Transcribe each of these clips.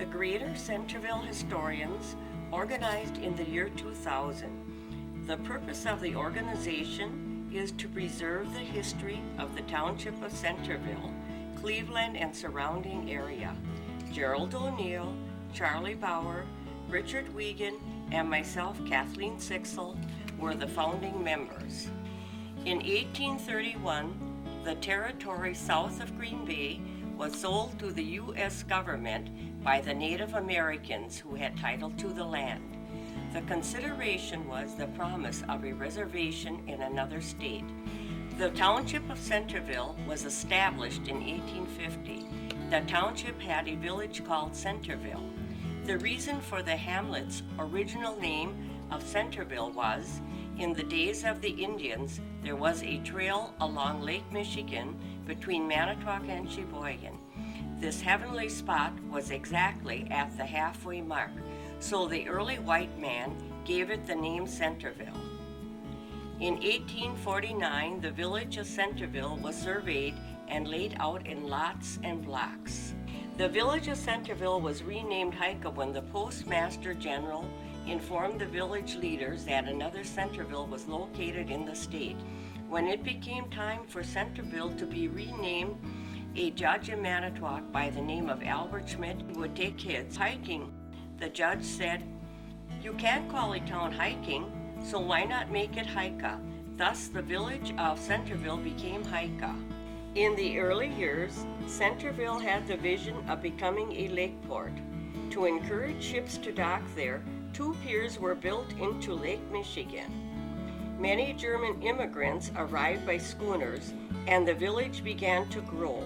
The Greater Centerville Historians organized in the year 2000. The purpose of the organization is to preserve the history of the Township of Centerville, Cleveland and surrounding area. Gerald O'Neill, Charlie Bauer, Richard Wiegand, and myself, Kathleen Sixel, were the founding members. In 1831, the territory south of Green Bay was sold to the U.S. government by the Native Americans who had title to the land. The consideration was the promise of a reservation in another state. The Township of Centerville was established in 1850. The township had a village called Centerville. The reason for the hamlet's original name of Centerville was, in the days of the Indians, there was a trail along Lake Michigan between Manitowoc and Sheboygan. This heavenly spot was exactly at the halfway mark, so the early white man gave it the name Centerville. In 1849, the village of Centerville was surveyed and laid out in lots and blocks. The village of Centerville was renamed Hika when the Postmaster General informed the village leaders that another Centerville was located in the state. When it became time for Centerville to be renamed, a judge in Manitowoc by the name of Albert Schmidt would take kids hiking. The judge said, "You can't call a town hiking, so why not make it Hika?" Thus, the village of Centerville became Hika. In the early years, Centerville had the vision of becoming a lake port. To encourage ships to dock there, 2 piers were built into Lake Michigan. Many German immigrants arrived by schooners, and the village began to grow.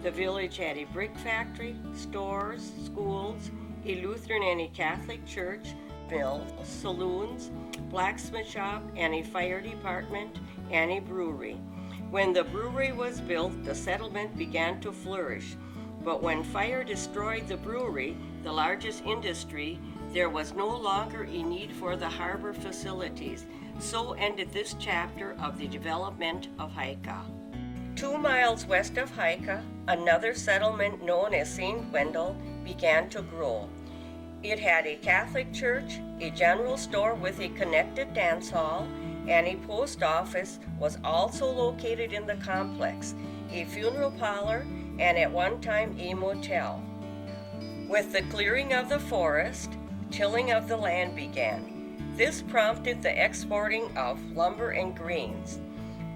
The village had a brick factory, stores, schools, a Lutheran and a Catholic church, mills, saloons, blacksmith shop, and a fire department, and a brewery. When the brewery was built, the settlement began to flourish. But when fire destroyed the brewery, the largest industry, there was no longer a need for the harbor facilities. So ended this chapter of the development of Hika. 2 miles west of Hika, another settlement known as St. Wendell began to grow. It had a Catholic church, a general store with a connected dance hall, and a post office was also located in the complex, a funeral parlor, and at one time a motel. With the clearing of the forest, tilling of the land began. This prompted the exporting of lumber and grains.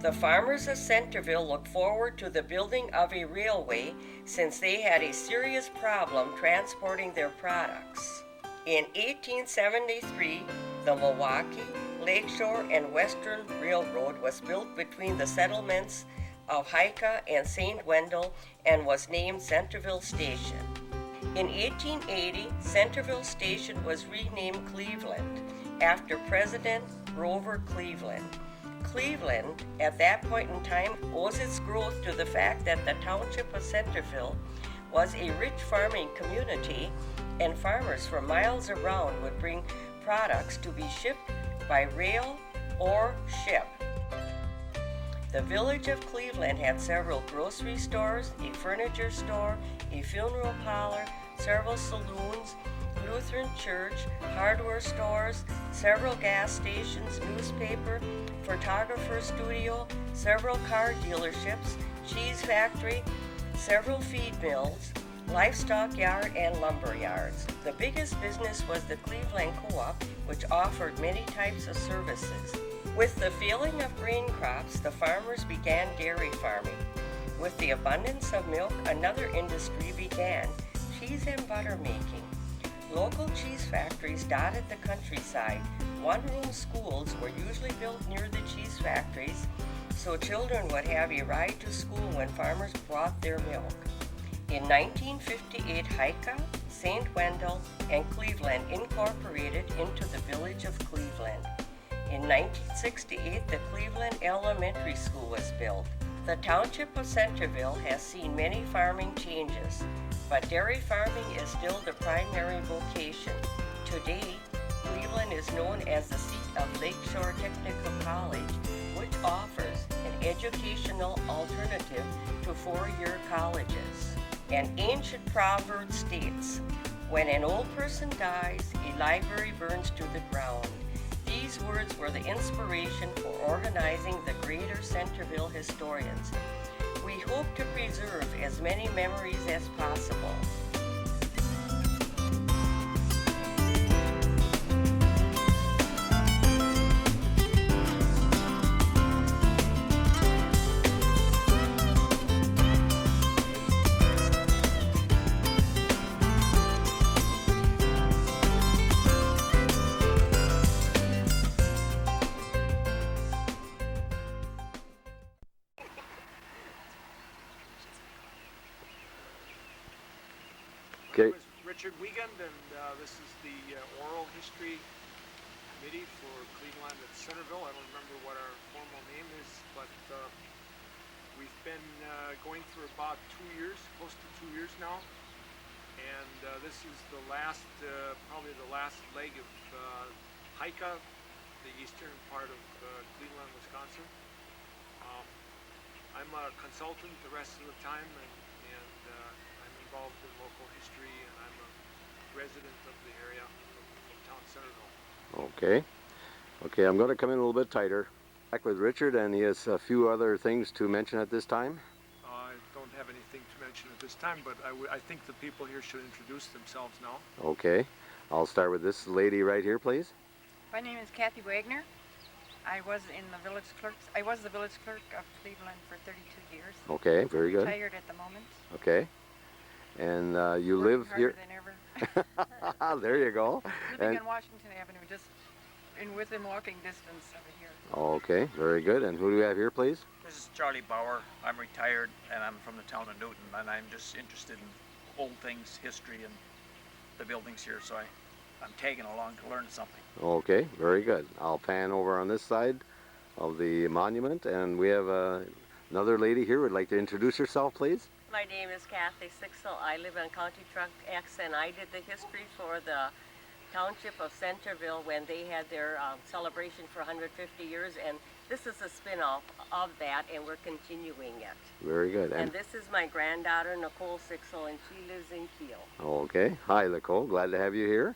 The farmers of Centerville looked forward to the building of a railway since they had a serious problem transporting their products. In 1873, the Milwaukee, Lakeshore, and Western Railroad was built between the settlements of Hika and St. Wendell and was named Centerville Station. In 1880, Centerville Station was renamed Cleveland after President Grover Cleveland. Cleveland, at that point in time, owes its growth to the fact that the Township of Centerville was a rich farming community, and farmers from miles around would bring products to be shipped by rail or ship. The village of Cleveland had several grocery stores, a furniture store, a funeral parlor, several saloons, Lutheran church, hardware stores, several gas stations, newspaper, photographer studio, several car dealerships, cheese factory, several feed mills, livestock yard, and lumber yards. The biggest business was the Cleveland Co-op, which offered many types of services. With the failing of grain crops, the farmers began dairy farming. With the abundance of milk, another industry began, cheese and butter making. Local cheese factories dotted the countryside. One-room schools were usually built near the cheese factories, so children would have a ride to school when farmers brought their milk. In 1958, Hika, St. Wendell, and Cleveland incorporated into the village of Cleveland. In 1968, the Cleveland Elementary School was built. The Township of Centerville has seen many farming changes, but dairy farming is still the primary vocation. Today, Cleveland is known as the seat of Lakeshore Technical College, which offers an educational alternative to 4-year colleges. An ancient proverb states, When an old person dies, a library burns to the ground. These words were the inspiration for organizing the Greater Centerville Historians. We hope to preserve as many memories as possible. My name is Richard Wiegand, and this is the Oral History Committee for Cleveland and Centerville. I don't remember what our formal name is, but we've been going for about 2 years, close to 2 years now. And this is the last, probably the last leg of Hika, the eastern part of Cleveland, Wisconsin. I'm a consultant the rest of the time, and I'm involved in local history, and I'm a resident of the area from town Centerville. Okay. Okay, I'm going to come in a little bit tighter. Back with Richard, and he has a few other things to mention at this time. I don't have anything to mention at this time, but I think the people here should introduce themselves now. Okay. I'll start with this lady right here, please. My name is Kathy Wagner. I was the village clerk of Cleveland for 32 years. Okay, very good. Retired at the moment. Okay. And you live here? Harder than ever. There you go. Living on Washington Avenue, just within walking distance of here. Okay, very good. And who do we have here, please? This is Charlie Bauer. I'm retired, and I'm from the town of Newton, and I'm just interested in old things, history, and the buildings here, so I'm tagging along to learn something. Okay, very good. I'll pan over on this side of the monument, and we have another lady here. Would like to introduce herself, please? My name is Kathy Sixel. I live on County Truck X, and I did the history for the Township of Centerville when they had their celebration for 150 years, and this is a spin-off of that, and we're continuing it. Very good. And this is my granddaughter, Nicole Sixel, and she lives in Kiel. Okay. Hi, Nicole. Glad to have you here.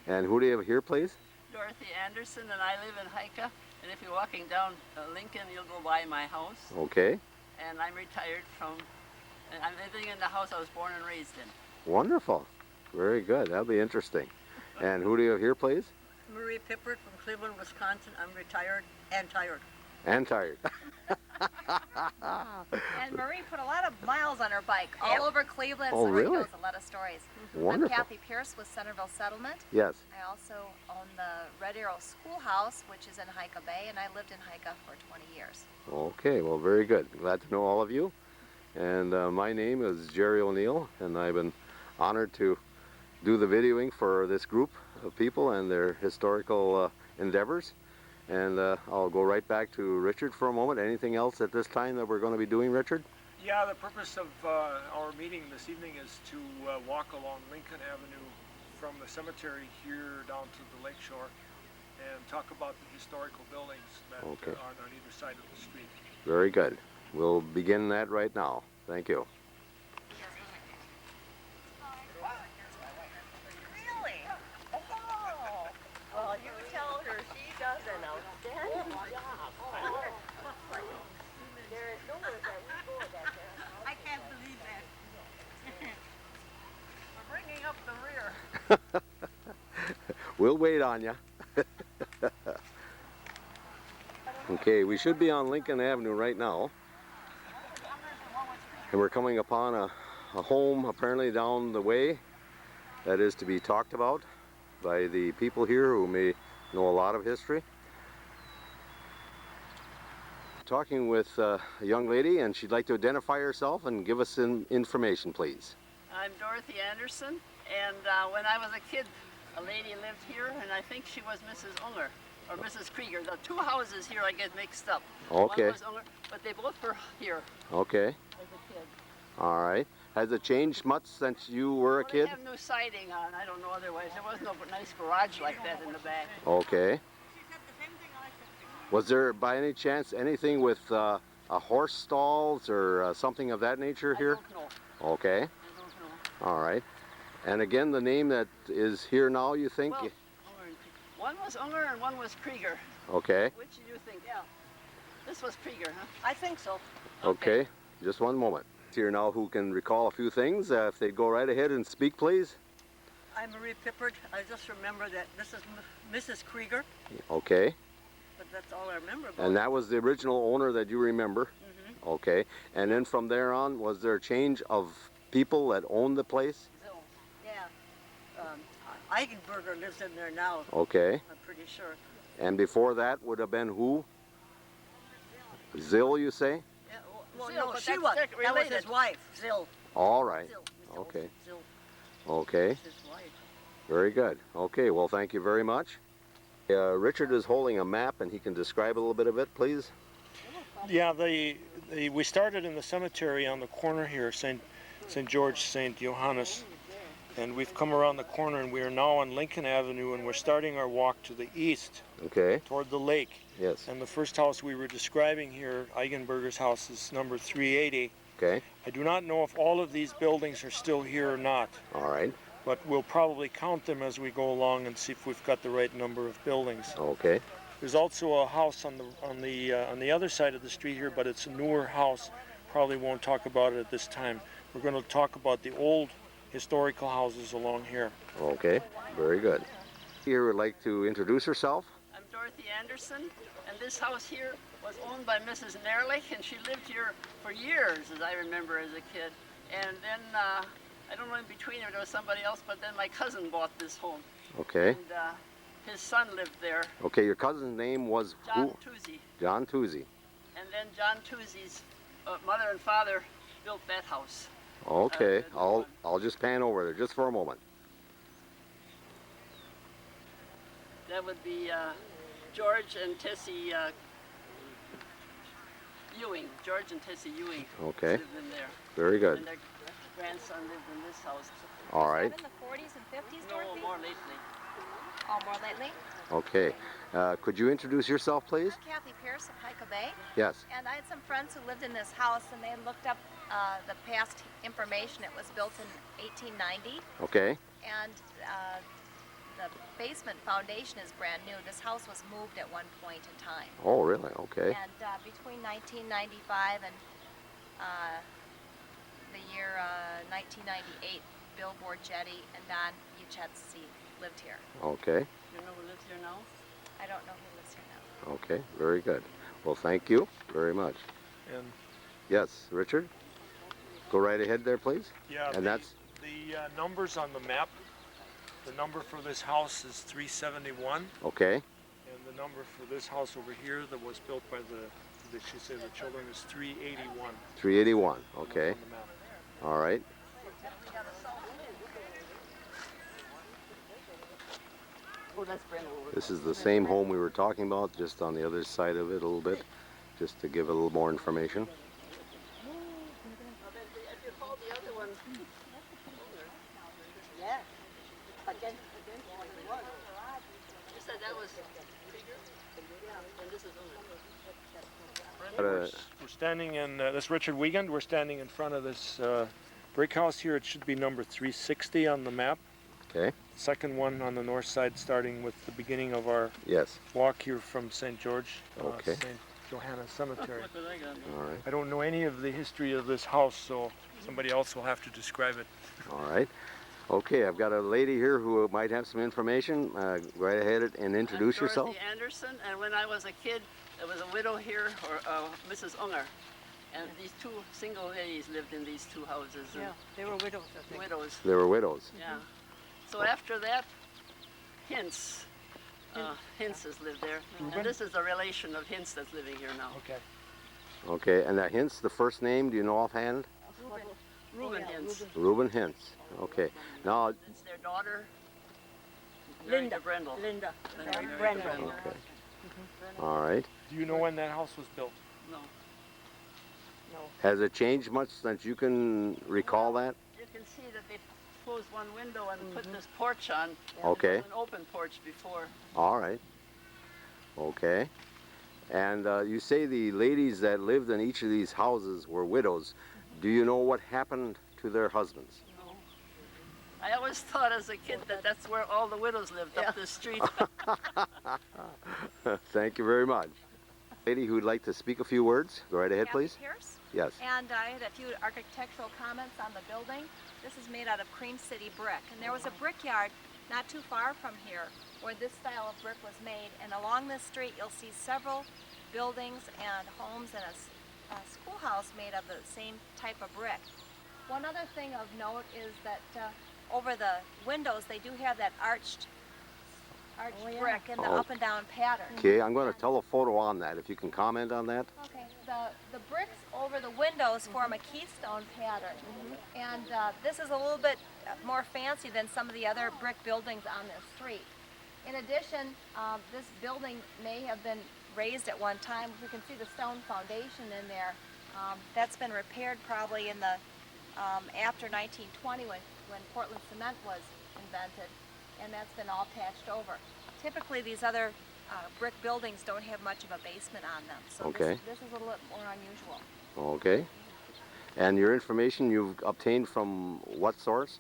And who do you have here, please? Dorothy Anderson, and I live in Hika. And if you're walking down Lincoln, you'll go by my house. Okay. And I'm retired and I'm living in the house I was born and raised in. Wonderful. Very good. That'll be interesting. And who do you have here, please? Marie Pippert from Cleveland, Wisconsin. I'm retired and tired. And tired. And Marie put a lot of miles on her bike all over Cleveland, Oh, so really? she knows a lot of stories. Wonderful. I'm Kathy Pierce with Centerville Settlement. Yes. I also own the Red Arrow Schoolhouse, which is in Hika Bay, and I lived in Hika for 20 years. Okay. Well, very good. Glad to know all of you. And my name is Jerry O'Neill, and I've been honored to do the videoing for this group of people and their historical endeavors. And I'll go right back to Richard for a moment. Anything else at this time that we're going to be doing, Richard? Yeah, the purpose of our meeting this evening is to walk along Lincoln Avenue from the cemetery here down to the lakeshore and talk about the historical buildings that are on either side of the street. Very good. We'll begin that right now. Thank you. Really? Oh! Well, you tell her she does an outstanding job. There is nowhere that we go that there. I can't believe that. We're bringing up the rear. We'll wait on you. Okay, we should be on Lincoln Avenue right now. And we're coming upon a home apparently down the way that is to be talked about by the people here who may know a lot of history. Talking with a young lady, and she'd like to identify herself and give us some information, please. I'm Dorothy Anderson, and when I was a kid, a lady lived here, and I think she was Mrs. Unger, or Mrs. Krieger. The two houses here I get mixed up. Okay. One was Unger, but they both were here Okay. as a kid. All right. Has it changed much since you were a Well, kid? they have new siding on. I don't know otherwise. There was no nice garage like that in the back. Okay. Was there by any chance anything with a horse stalls or something of that nature here? I don't know. Okay. I don't know. All right. And again, the name that is here now, you think? Well, Unger and Krieger. One was Unger and one was Krieger. Okay, Which do you think? Yeah. This was Krieger, huh? I think so. okay. Just one moment. Here now who can recall a few things. If they'd go right ahead and speak, please. I'm Marie Pippard. I just remember that this is Mrs. Krieger, Okay. but that's all I remember about And it. that was the original owner that you remember? Okay. And then from there on, was there a change of people that owned the place? Yeah. Eigenberger lives in there now, Okay. I'm pretty sure. And before that would have been who? Zill, you say? Yeah, well, Zill, no, but she that's was. tech- That was related. his wife, Zill. All right. Zill. Okay. Zill. Okay. That's his wife. Very good. Okay, well, thank you very much. Richard is holding a map, and he can describe a little bit of it, please. Yeah, we started in the cemetery on the corner here, St. George, St. Johannes, and we've come around the corner, and we are now on Lincoln Avenue, and we're starting our walk to the east Okay. toward the lake. Yes. And the first house we were describing here, Eigenberger's house, is number 380. Okay. I do not know if all of these buildings are still here or not, All right. but we'll probably count them as we go along and see if we've got the right number of buildings. Okay. There's also a house on the other side of the street here, but it's a newer house. Probably won't talk about it at this time. We're going to talk about the old historical houses along here. Okay. Very good. Here would like to introduce herself. I'm Dorothy Anderson, and this house here was owned by Mrs. Nerlich, and she lived here for years, as I remember as a kid. And then, I don't know, in between there was somebody else, but then my cousin bought this home. Okay. And his son lived there, Okay, your cousin's name was John who? Toozy. John Toozy. And then John Toozy's mother and father built that house. Okay, the I'll just pan over there just for a moment. That would be George and Tessie Ewing. George and Tessie Ewing Okay. lived in there. Very good. And their grandson lived in this house. All Was right. that in the 40s and 50s, No, Dorothy? more lately. Oh, more lately? Okay. Could you introduce yourself, please? I'm Kathy Pearson, Hika Bay. Yes. And I had some friends who lived in this house, and they looked up the past information. It was built in 1890, Okay. and the basement foundation is brand new. This house was moved at one point in time. Oh, really? Okay. And between 1995 and the year 1998, Billboard Jetty and Don Yuchetsi lived here. Okay. You know who lives here now? I don't know who lives here now. Okay. Very good. Well, thank you very much. And Yes, Richard? Go right ahead there, please. yeah, And that's the numbers on the map. The number for this house is 371, okay. and the number for this house over here that was built by did she say the children, is 381 381. Okay. on the map. All right. Oh, that's Brenda. This is the same home we were talking about, just on the other side of it a little bit, just to give a little more information. If you call the other one, Yeah. Again. you said that was Krieger? Yeah, and this is We're standing in, this is Richard Wiegand, we're standing in front of this brick house here. It should be number 360 on the map. Okay. Second one on the north side, starting with the beginning of our Yes. walk here from St. George, Okay. St. Johannes Cemetery. Look what I got. All right. I don't know any of the history of this house, so somebody else will have to describe it. All right. Okay, I've got a lady here who might have some information. Right ahead and introduce I'm yourself. Dorothy Anderson, and when I was a kid, there was a widow here, or Mrs. Unger, and these two single ladies lived in these two houses. And Yeah, they were widows, I think. widows. They were widows. Yeah. So after that, Hintz. Hintz lived there, and this is a relation of Hintz that's living here now. Okay. Okay, and that Hintz, the first name, do you know offhand? Reuben Hintz. Reuben Hintz. Okay. Now, It's their daughter, married Linda. to Brendel. Linda. Married to Brenda. Brendel. okay. All right. Do you know when that house was built? No. No. Has it changed much since you can recall that? You can see that they closed one window and put this porch on. Okay. It was an open porch before. All right. Okay. And you say the ladies that lived in each of these houses were widows. Do you know what happened to their husbands? No. I always thought as a kid that that's where all the widows lived, up this street. Thank you very much. Lady who would like to speak a few words, go right ahead, Kathy please. Pierce. Yes. And I had a few architectural comments on the building. This is made out of Cream City brick, and there was a brickyard not too far from here where this style of brick was made, and along this street you'll see several buildings and homes and a schoolhouse made of the same type of brick. One other thing of note is that over the windows they do have that arched brick in the up and down pattern. Okay, I'm going to tell a photo on that, if you can comment on that. Okay, the bricks over the windows form a keystone pattern, and this is a little bit more fancy than some of the other brick buildings on this street. In addition, this building may have been raised at one time. We can see the stone foundation in there. That's been repaired probably in the after 1920 when Portland cement was invented, and that's been all patched over. Typically these other brick buildings don't have much of a basement on them, so Okay. this is a little bit more unusual. Okay. And your information you've obtained from what source?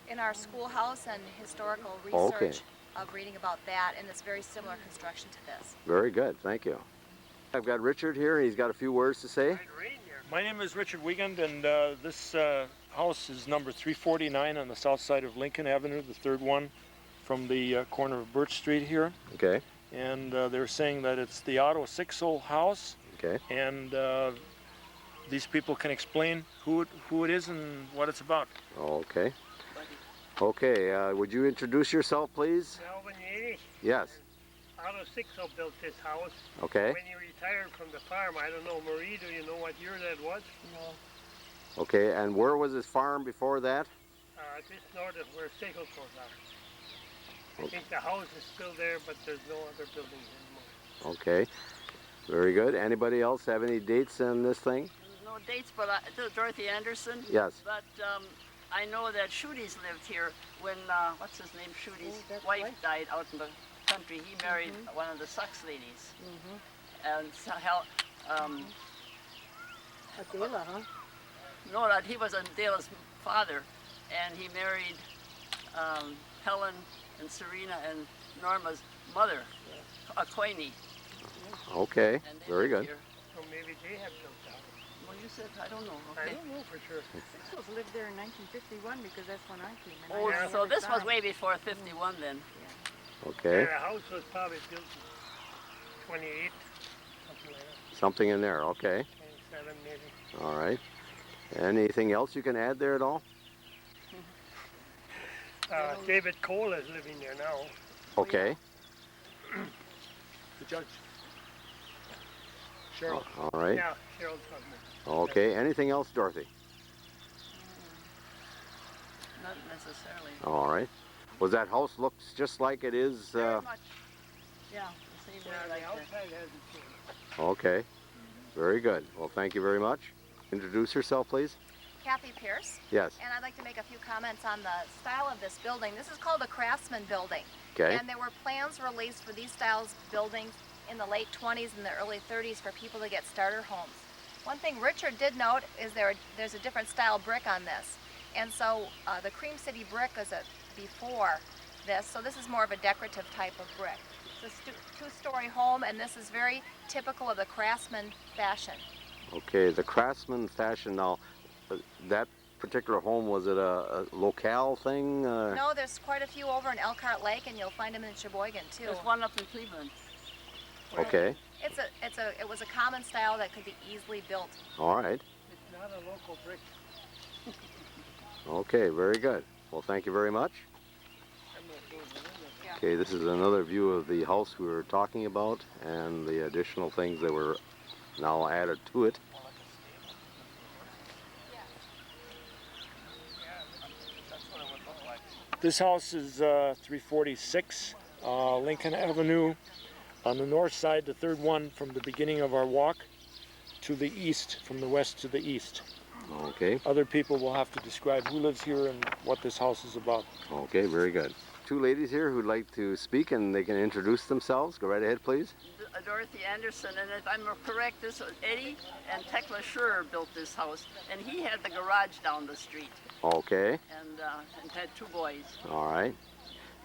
In our schoolhouse and historical Okay. research of reading about that, and it's very similar construction to this. Very good, thank you. I've got Richard here, he's got a few words to say. My name is Richard Wiegand, and this house is number 349 on the south side of Lincoln Avenue, the third one from the corner of Birch Street here. Okay. And they're saying that it's the Otto Sixel house. Okay. And these people can explain who it is and what it's about. Okay. Okay, would you introduce yourself, please? Melvin Yady. Yes. Otto Sixel built this house. Okay. When he retired from the farm, I don't know, Marie, do you know what year that was? No. Okay, and where was his farm before that? Just north of where Sigelco's are. I think the house is still there, but there's no other buildings anymore. Okay. Very good. Anybody else have any dates on this thing? There's no dates, but Dorothy Anderson. Yes. But I know that Schudy's lived here when, what's his name, Schudy's wife died out in the country. He married one of the Sucks ladies. And so, Adela, huh? no, that he was Adela's father, and he married Helen and Serena and Norma's mother, Aquani. Okay, And they very lived good. here. So maybe they have built that. Well, you said, I don't know. I Okay. don't know for sure. Sixels lived there in 1951 because that's when I came in. Oh, I so never this saw was him. way before 51 then. Okay. The house was probably built in 28, something like that. Something in there, okay. 27 maybe. All right. Anything else you can add there at all? David Cole is living there now. Okay. The judge. Cheryl. All right. Yeah, Cheryl's husband. Okay. Anything else, Dorothy? Not necessarily. All right. Was that house looks just like it is? Very much. Yeah, the same way Yeah, like the that. outside hasn't changed. Okay. Very good. Well, thank you very much. Introduce yourself, please. Kathy Pierce. Yes. And I'd like to make a few comments on the style of this building. This is called the Craftsman Building. Okay. And there were plans released for these styles of buildings in the late 20s and the early 30s for people to get starter homes. One thing Richard did note is there's a different style brick on this. And so the Cream City brick is before this, so this is more of a decorative type of brick. It's a two-story home, and this is very typical of the Craftsman fashion. Okay. The Craftsman fashion. Now, that particular home, was it a locale thing? No, there's quite a few over in Elkhart Lake, and you'll find them in Sheboygan too. There's one up in Cleveland. Okay. It was a common style that could be easily built. All right. It's not a local brick. Okay. Very good. Well, thank you very much. I'm not sure the window. Okay, this is another view of the house we were talking about and the additional things that were now added to it. This house is 346 Lincoln Avenue on the north side, the third one from the beginning of our walk to the east, from the west to the east. Okay. Other people will have to describe who lives here and what this house is about. Okay, very good. Two ladies here who'd like to speak, and they can introduce themselves. Go right ahead, please. Dorothy Anderson, and if I'm correct, this was Eddie and Tekla Schur built this house, and he had the garage down the street. Okay. And had 2 boys. All right.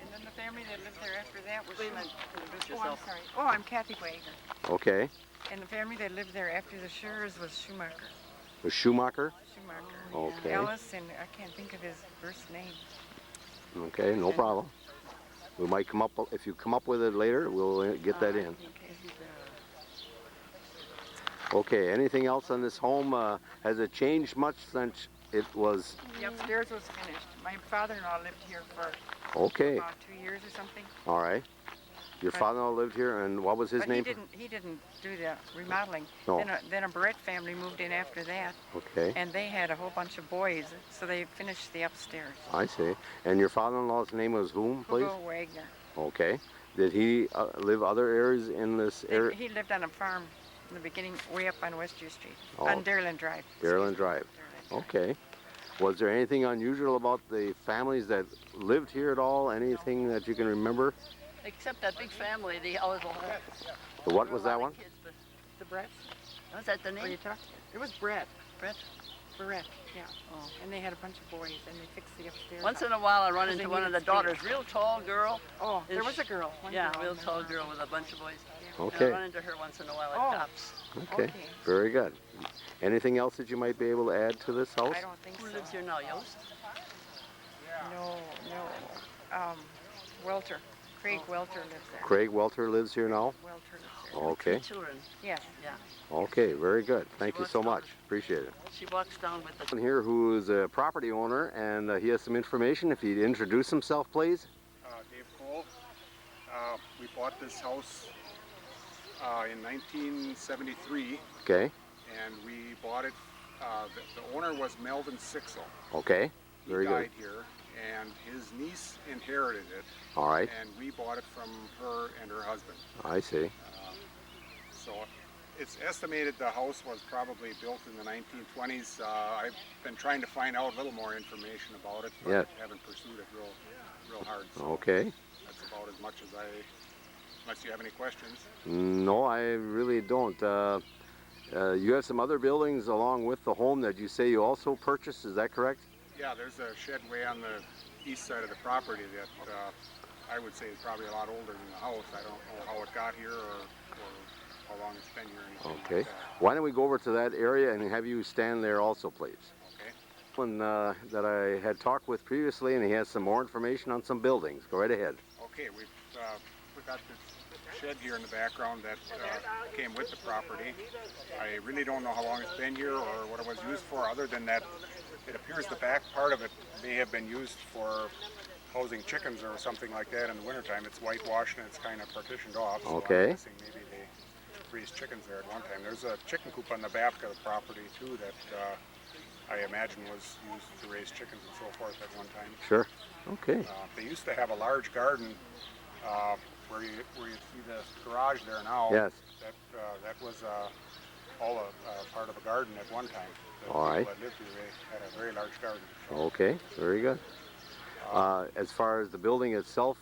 And then the family that lived there after that was... Wait a minute, introduce Oh, I'm yourself. sorry. Oh, I'm Kathy Wagner. Okay. And the family that lived there after the Schurers was Schumacher. Was Schumacher? Schumacher. Okay. Alice, and I can't think of his first name. Okay, no problem. We might come up, if you come up with it later, we'll get that in. Okay, anything else on this home? Has it changed much since it was... The upstairs was finished. My father-in-law lived here for Okay. about 2 years or something. All right. Your father-in-law lived here, and what was his But name? he didn't do the remodeling. No. Then a Barrett family moved in after that. Okay. And they had a whole bunch of boys, so they finished the upstairs. I see. And your father-in-law's name was whom, please? Hugo Wagner. Okay. Did he live other areas in this area? He lived on a farm in the beginning, way up on Westview Street, Oh. on Dareland Drive. Dareland Drive. Okay. Was there anything unusual about the families that lived here at all? Anything that you can remember? Except that big family, they always will have. The what was that one? Kids, but The Bretts. was that the What are you name? talking? It was Brett. Brett? Barrett, yeah. Oh. And they had a bunch of boys, and they fixed the upstairs. Once up. in a while, I run Because they into one of the needed space. daughters, real tall girl. Oh, there Is was a girl. One Yeah, girl, real and then- tall girl with a bunch of boys. And I Okay. run into her once in a while at Oh. Tops. Okay. Okay. Very good. Anything else that you might be able to add to this house? I don't think Who so. lives here now, Yost? No. Welter. Craig Welter lives there. Craig Welter lives here now? Welter lives there. Okay. 3 children. Yes. Yeah. Okay, very good. Thank you walks so down much. Appreciate it. She walks down with the... Someone here who is a property owner, and he has some information. If he'd introduce himself, please. Dave Cole. We bought this house in 1973, Okay. and we bought it. The owner was Melvin Sixel. Okay. He Very died good. here, and his niece inherited it, All right. and we bought it from her and her husband. I see. So it's estimated the house was probably built in the 1920s. I've been trying to find out a little more information about it, but Yeah. haven't pursued it real hard. So Okay. that's about as much as unless you have any questions. No, I really don't. You have some other buildings along with the home that you say you also purchased. Is that correct? Yeah, there's a shed way on the east side of the property that I would say is probably a lot older than the house. I don't know how it got here or how long it's been here or anything Okay. like that. Why don't we go over to that area and have you stand there also, please? Okay. One that I had talked with previously, and he has some more information on some buildings. Go right ahead. Okay, we've got this shed here in the background that came with the property. I really don't know how long it's been here or what it was used for, other than that it appears the back part of it may have been used for housing chickens or something like that in the wintertime. It's whitewashed and it's kind of partitioned off. So Okay. I'm guessing maybe they raised chickens there at one time. There's a chicken coop on the back of the property too that I imagine was used to raise chickens and so forth at one time. Sure. Okay. They used to have a large garden where you see the garage there now. Yes. That was all a part of a garden at one time. The All right. people that lived here, they had a very large garden. Okay. Very good. As far as the building itself,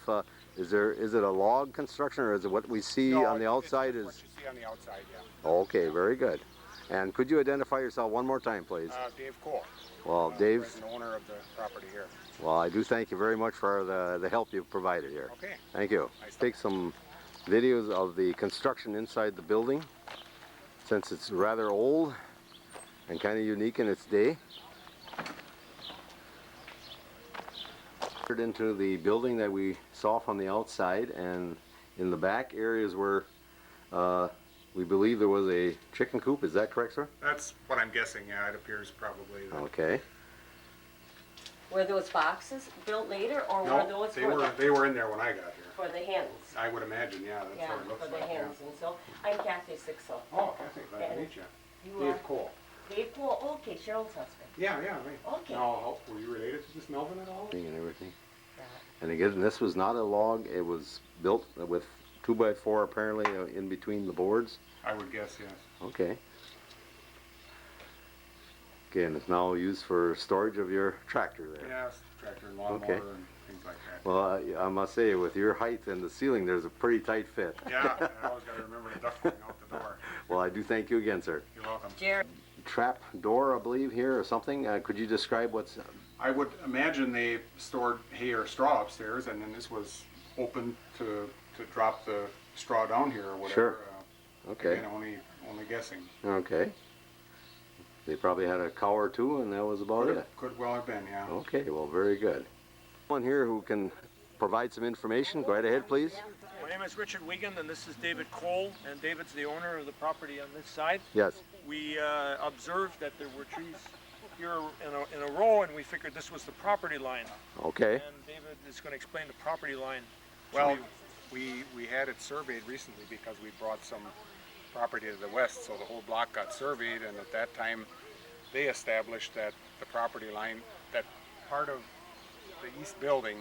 is it a log construction, or is it what we see No, on the outside? What you see on the outside, yeah. Okay. Very good. And could you identify yourself one more time, please? Dave Cole. Well, Dave's. Present owner of the property here. Well, I do thank you very much for the help you've provided here. Okay. Thank you. Nice Take some videos of the construction inside the building, since it's rather old and kind of unique in its day. Into the building that we saw from the outside, and in the back areas where we believe there was a chicken coop. Is that correct, sir? That's what I'm guessing, yeah. It appears probably that. Okay. Were those boxes built later, or were No, those they were in there when I got here. for the hens? I would imagine, yeah. That's Yeah, what it looks for the like. hens. And so, I'm Kathy Sixel. Yeah. Oh, Kathy, glad to And meet you. You are Dave Cole. Dave Cole. Okay, Cheryl's husband. Yeah, right. Okay. Now, were you related to this Melvin at all? And everything. And again, this was not a log. It was built with 2x4 apparently in between the boards. I would guess, yes. Okay. Again, it's now used for storage of your tractor there. Yes, tractor and lawnmower Okay. and things like that. Well, I must say, with your height and the ceiling, there's a pretty tight fit. Yeah, I always got to remember the duck going out the door. Well, I do thank you again, sir. You're welcome. Jerry. Trap door, I believe, here or something. Could you describe what's I would imagine they stored hay or straw upstairs, and then this was open to drop the straw down here or whatever. Sure. Okay. Again, only guessing. Okay. They probably had a cow or two, and that was about it. Could well have been, yeah. Okay, well, very good. Someone here who can provide some information, go right ahead, please. My name is Richard Wiegand, and this is David Cole, and David's the owner of the property on this side. Yes. We observed that there were trees here in a row, and we figured this was the property line. Okay. And David is going to explain the property line. Well, we had it surveyed recently because we brought some property to the west, so the whole block got surveyed, and at that time they established that the property line, that part of the east building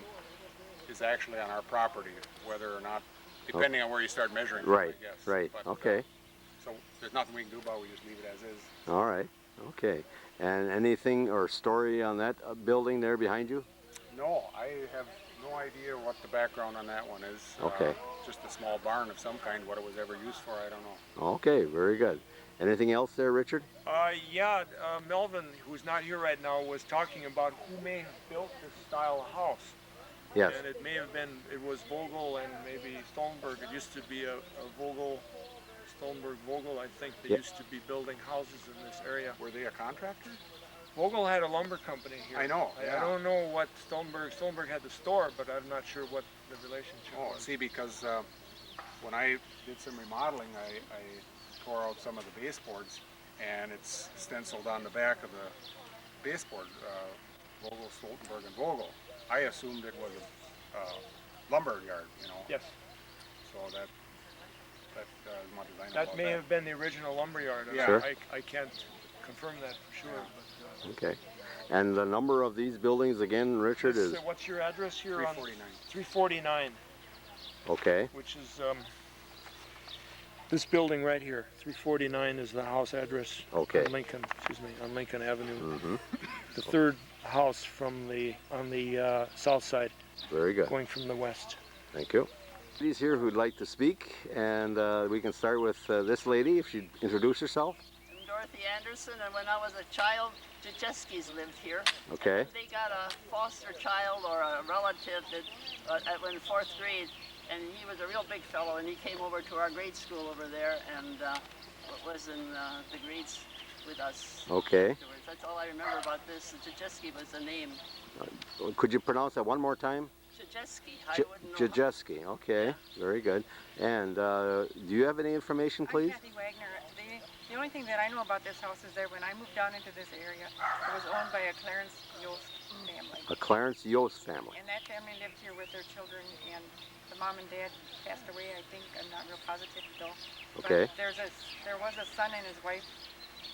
is actually on our property, whether or not, depending on where you start measuring from, Right, I guess. right, But, okay. So there's nothing we can do about it, we just leave it as is. All right, okay. And anything or story on that building there behind you? No, I have no idea what the background on that one is. Okay. Just a small barn of some kind, what it was ever used for, I don't know. Okay, very good. Anything else there, Richard? Melvin, who's not here right now, was talking about who may have built this style of house. Yes. And it may have been, it was Vogel and maybe Stolnberg. It used to be a Vogel, Stolnberg Vogel, I think. They used to be building houses in this area. Were they a contractor? Vogel had a lumber company here. I know, I yeah. don't know what Stolnberg had the store, but I'm not sure what the relationship Oh, was. see, because when I did some remodeling, I tore out some of the baseboards, and it's stenciled on the back of the baseboard, Vogel, Stoltenberg, and Vogel. I assumed it was a lumber yard, you know. Yes. So that as much as I know That about may have been the original lumber yard. Yeah. Sure. I can't confirm that for sure. But, Okay. And the number of these buildings again, Richard, is? what's your address here? 349. 349, Okay. which is this building right here. 349 is the house address. Okay. On Lincoln, on Lincoln Avenue. Mm-hmm. The third house on the south side, Very good. going from the west. Thank you. Ladies here who'd like to speak, and we can start with this lady, if she'd introduce herself. I'm Dorothy Anderson, and when I was a child, Jajeskis lived here. Okay. And they got a foster child or a relative that went in 4th grade, and he was a real big fellow, and he came over to our grade school over there and was in the grades with us. Okay. Afterwards. That's all I remember about this. Jajeski was the name. Could you pronounce that one more time? Jajeski. I wouldn't know. Jajeski. Okay. Very good. And do you have any information, please? I'm Kathy Wagner. The only thing that I know about this house is that when I moved down into this area, it was owned by a Clarence Yost family. A Clarence Yost family. And that family lived here with their children, and the mom and dad passed away, I think. I'm not real positive though. Okay. But there was a son and his wife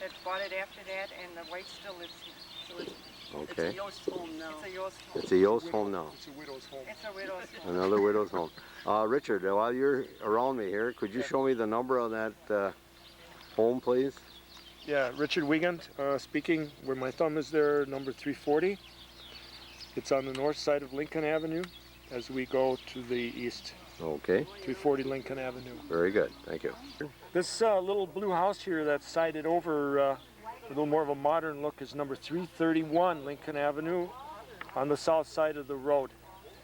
that bought it after that, and the wife still lives here. So it's Okay. a Yost home now. It's a Yost home. It's a Yost home now. It's a widow's home. It's a widow's home. Another widow's home. Richard, while you're around me here, could you show me the number of that home, please? Yeah, Richard Wiegand speaking. Where my thumb is there, number 340. It's on the north side of Lincoln Avenue as we go to the east. Okay. 340 Lincoln Avenue. Very good. Thank you. This little blue house here that's sided over a little more of a modern look is number 331 Lincoln Avenue on the south side of the road,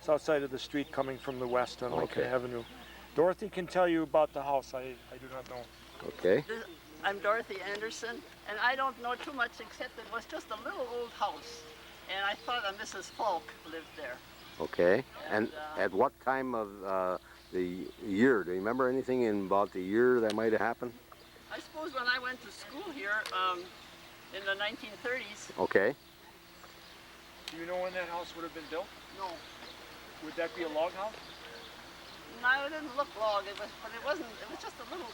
south side of the street coming from the west on Lincoln Okay. Avenue. Dorothy can tell you about the house. I do not know. Okay. I'm Dorothy Anderson, and I don't know too much except it was just a little old house. And I thought a Mrs. Falk lived there. Okay. And at what time of the year? Do you remember anything about the year that might have happened? I suppose when I went to school here in the 1930s. Okay. Do you know when that house would have been built? No, Would that be a log house? no, it didn't look log. It was, but it wasn't. It was just a little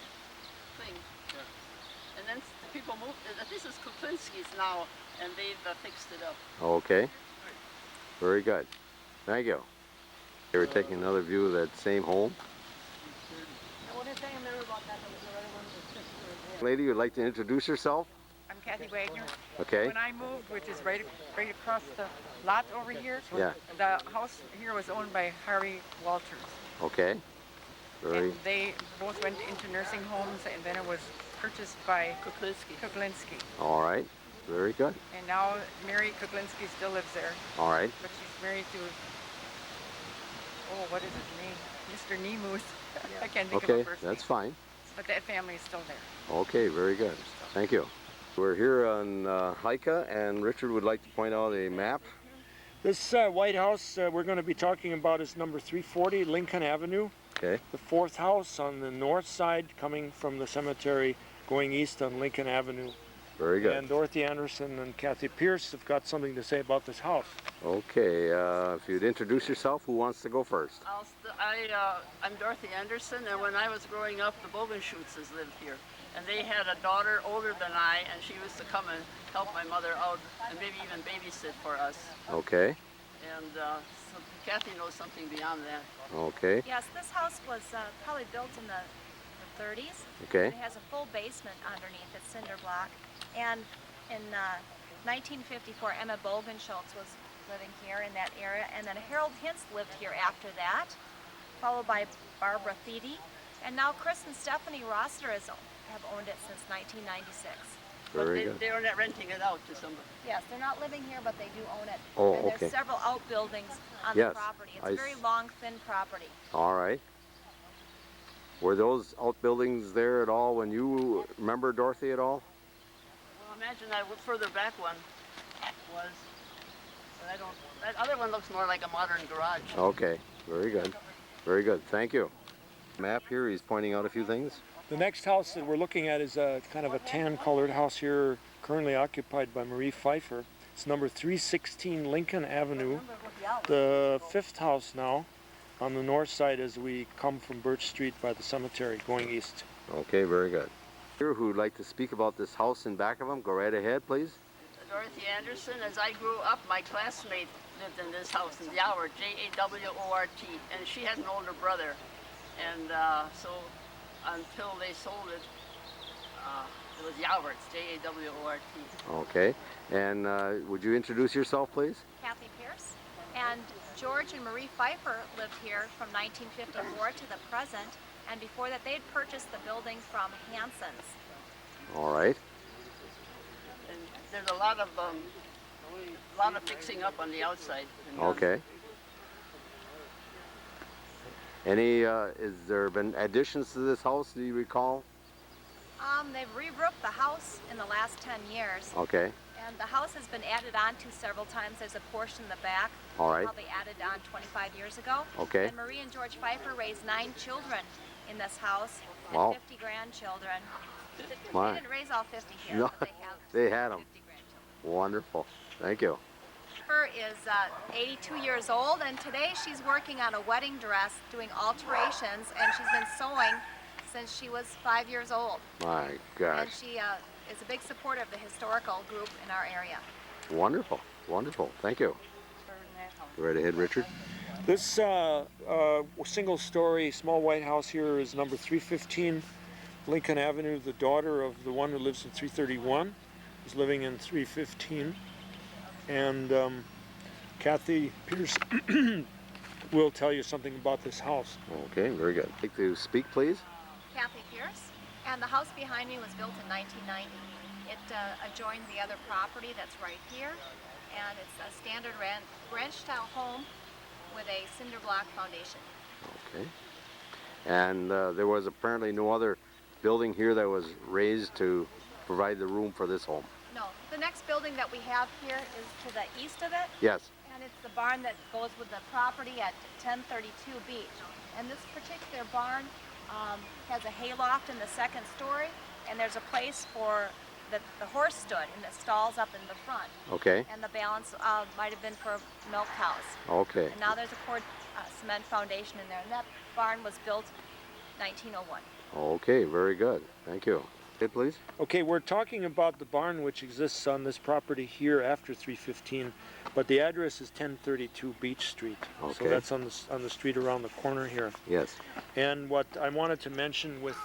thing. Yeah. And then the people moved. This is Kuklinski's now, and they've fixed it up. Okay. Very good. Thank you. We're taking another view of that same home. Lady, you'd like to introduce yourself? I'm Kathy Wagner. Okay. When I moved, which is right across the lot over here, Yeah. the house here was owned by Harvey Walters. Okay. Very. And they both went into nursing homes, and then it was purchased by Kuklinski. Kuklinski. All right. very good. And now Mary Kuklinski still lives there, All right. but she's married to, what is his name? Mr. Nemus. I can't think of Okay, a first that's name. fine. But that family is still there. Okay, very good. Thank you. We're here on Hika, and Richard would like to point out a map. This White House we're going to be talking about is number 340 Lincoln Avenue. Okay. The fourth house on the north side coming from the cemetery going east on Lincoln Avenue. Very good. And Dorothy Anderson and Kathy Pierce have got something to say about this house. Okay, if you'd introduce yourself, who wants to go first? I'm Dorothy Anderson, and when I was growing up, the Bogenschützes lived here. And they had a daughter older than I, and she used to come and help my mother out and maybe even babysit for us. Okay. And so Kathy knows something beyond that. Okay. Yes, this house was probably built in the 30s. Okay. It has a full basement underneath. It's cinder block. And in 1954, Emma Bogenschultz was living here in that area, and then Harold Hintz lived here after that, followed by Barbara Thede. And now Chris and Stephanie Roster have owned it since 1996. Very good. They're not renting it out to somebody. Yes, they're not living here, but they do own it. Oh, and okay. there's several outbuildings on Yes, the property. It's I a very long, thin property. All right. Were those outbuildings there at all when you remember, Dorothy, at all? Well, imagine that further back one was, but I don't, that other one looks more like a modern garage. Okay, very good. Very good, thank you. Map here, he's pointing out a few things. The next house that we're looking at is a kind of a tan-colored house here, currently occupied by Marie Pfeiffer. It's number 316 Lincoln Avenue, the fifth house now on the north side as we come from Birch Street by the cemetery going east. Okay, very good. Here, who would like to speak about this house in back of him, go right ahead, please. Dorothy Anderson. As I grew up, my classmate lived in this house in Jawort, J-A-W-O-R-T, and she had an older brother. And so until they sold it, it was Jawort's, J-A-W-O-R-T. Okay, and would you introduce yourself, please? Kathy Pierce. And George and Marie Pfeiffer lived here from 1954 to the present. And before that, they had purchased the building from Hanson's. All right. And there's a lot of fixing up on the outside. Okay. Any, is there been additions to this house, do you recall? They've re-roofed the house in the last 10 years. Okay. And the house has been added on to several times. There's a portion in the back. All right. Probably added on 25 years ago. Okay. And Marie and George Pfeiffer raised 9 children in this house and Wow. 50 grandchildren. My. They didn't raise all 50 here, No, but they had them. 50 grandchildren. Wonderful. Thank you. Pfeiffer is 82 years old, and today she's working on a wedding dress, doing alterations, and she's been sewing since she was 5 years old. My And gosh. she is a big supporter of the historical group in our area. Wonderful. Wonderful. Thank you. Go right ahead, Richard. This single-story small white house here is number 315 Lincoln Avenue. The daughter of the one who lives in 331 is living in 315. And Kathy Pierce will tell you something about this house. Okay, very good. Like to speak, please? Kathy Pierce, and the house behind me was built in 1990. It adjoined the other property that's right here, and it's a standard ranch-style home with a cinder block foundation. Okay. And there was apparently no other building here that was raised to provide the room for this home? No, the next building that we have here is to the east of it. Yes. And it's the barn that goes with the property at 1032 Beach. And this particular barn has a hayloft in the second story, and there's a place for the horse stood in the stalls up in the front. Okay. And the balance might have been for milk cows. Okay. And now there's a poured cement foundation in there, and that barn was built 1901. Okay, very good. Thank you. Okay, please. Okay, we're talking about the barn which exists on this property here after 315, but the address is 1032 Beach Street. Okay. So that's on the street around the corner here. Yes. And what I wanted to mention with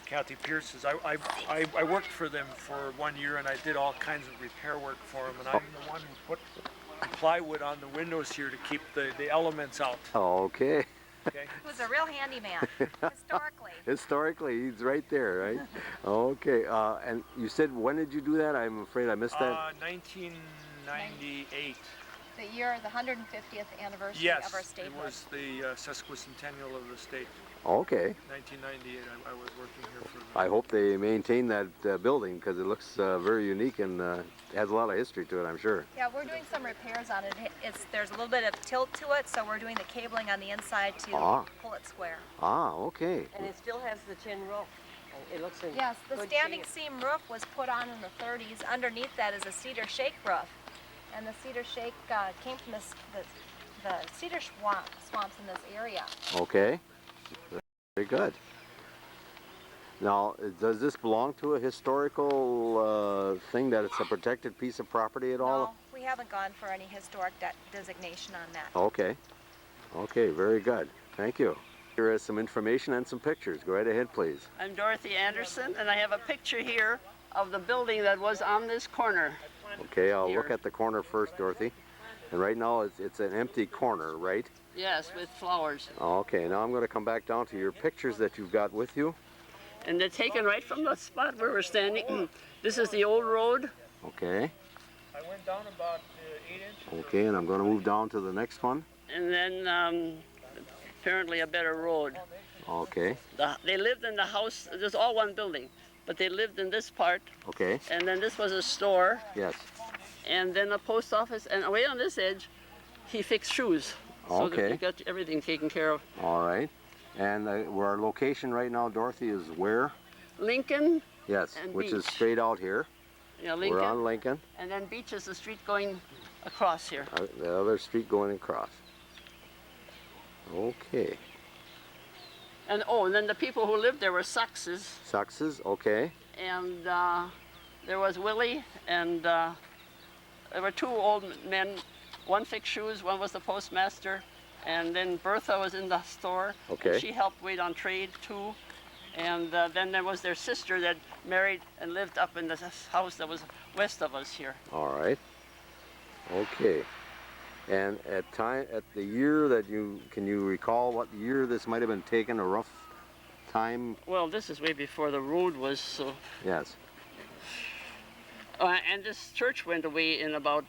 Kathy Pierce is I worked for them for 1 year, and I did all kinds of repair work for them, and I'm the one who put plywood on the windows here to keep the elements out. Okay. Okay. He was a real handyman, historically. Historically, he's right there, right? Okay, and you said, when did you do that? I'm afraid I missed that. 1998. The year, the 150th anniversary Yes, of our it statehood. was the sesquicentennial of the state. Okay. 1998, I was working here for I hope they maintain that building because it looks very unique and has a lot of history to it, I'm sure. Yeah, we're doing some repairs on it. There's a little bit of tilt to it, so we're doing the cabling on the inside to pull it square. Ah, okay. And it still has the tin roof. It looks in Yes, the good standing shape. seam roof was put on in the 30s. Underneath that is a cedar shake roof. And the cedar shake came from the cedar swamps in this area. Okay. Very good. Now, does this belong to a historical thing that it's a protected piece of property at all? No, we haven't gone for any historic designation on that. Okay. Okay, very good. Thank you. Here is some information and some pictures. Go right ahead, please. I'm Dorothy Anderson, and I have a picture here of the building that was on this corner. Okay, I'll look Here. at the corner first, Dorothy. And right now it's an empty corner, right? Yes, with flowers. Okay, now I'm going to come back down to your pictures that you've got with you. And they're taken right from the spot where we're standing. This is the old road. Okay. I went down about 8 inches. Okay, and I'm going to move down to the next one. And then apparently a better road. Okay. They lived in the house, there's all one building, but they lived in this part. Okay. And then this was a store, Yes. and then a post office, and away on this edge, he fixed shoes. So that Okay. he got everything taken care of. All right. And where our location right now, Dorothy, is where? Lincoln, Yes, And which is Beach. straight out here. yeah, Lincoln, We're on Lincoln. and then Beach is the street going across here. The other street going across. Okay. And oh, and then the people who lived there were Suxes, Suxes, okay. and there was Willie, and there were two old men. One fixed shoes, one was the postmaster, and then Bertha was in the store. Okay. And she helped wait on trade too. And then there was their sister that married and lived up in the house that was west of us here. All right. Okay. And at the year that can you recall what year this might have been taken, a rough time? Well, this is way before the road was so. Yes. And this church went away in about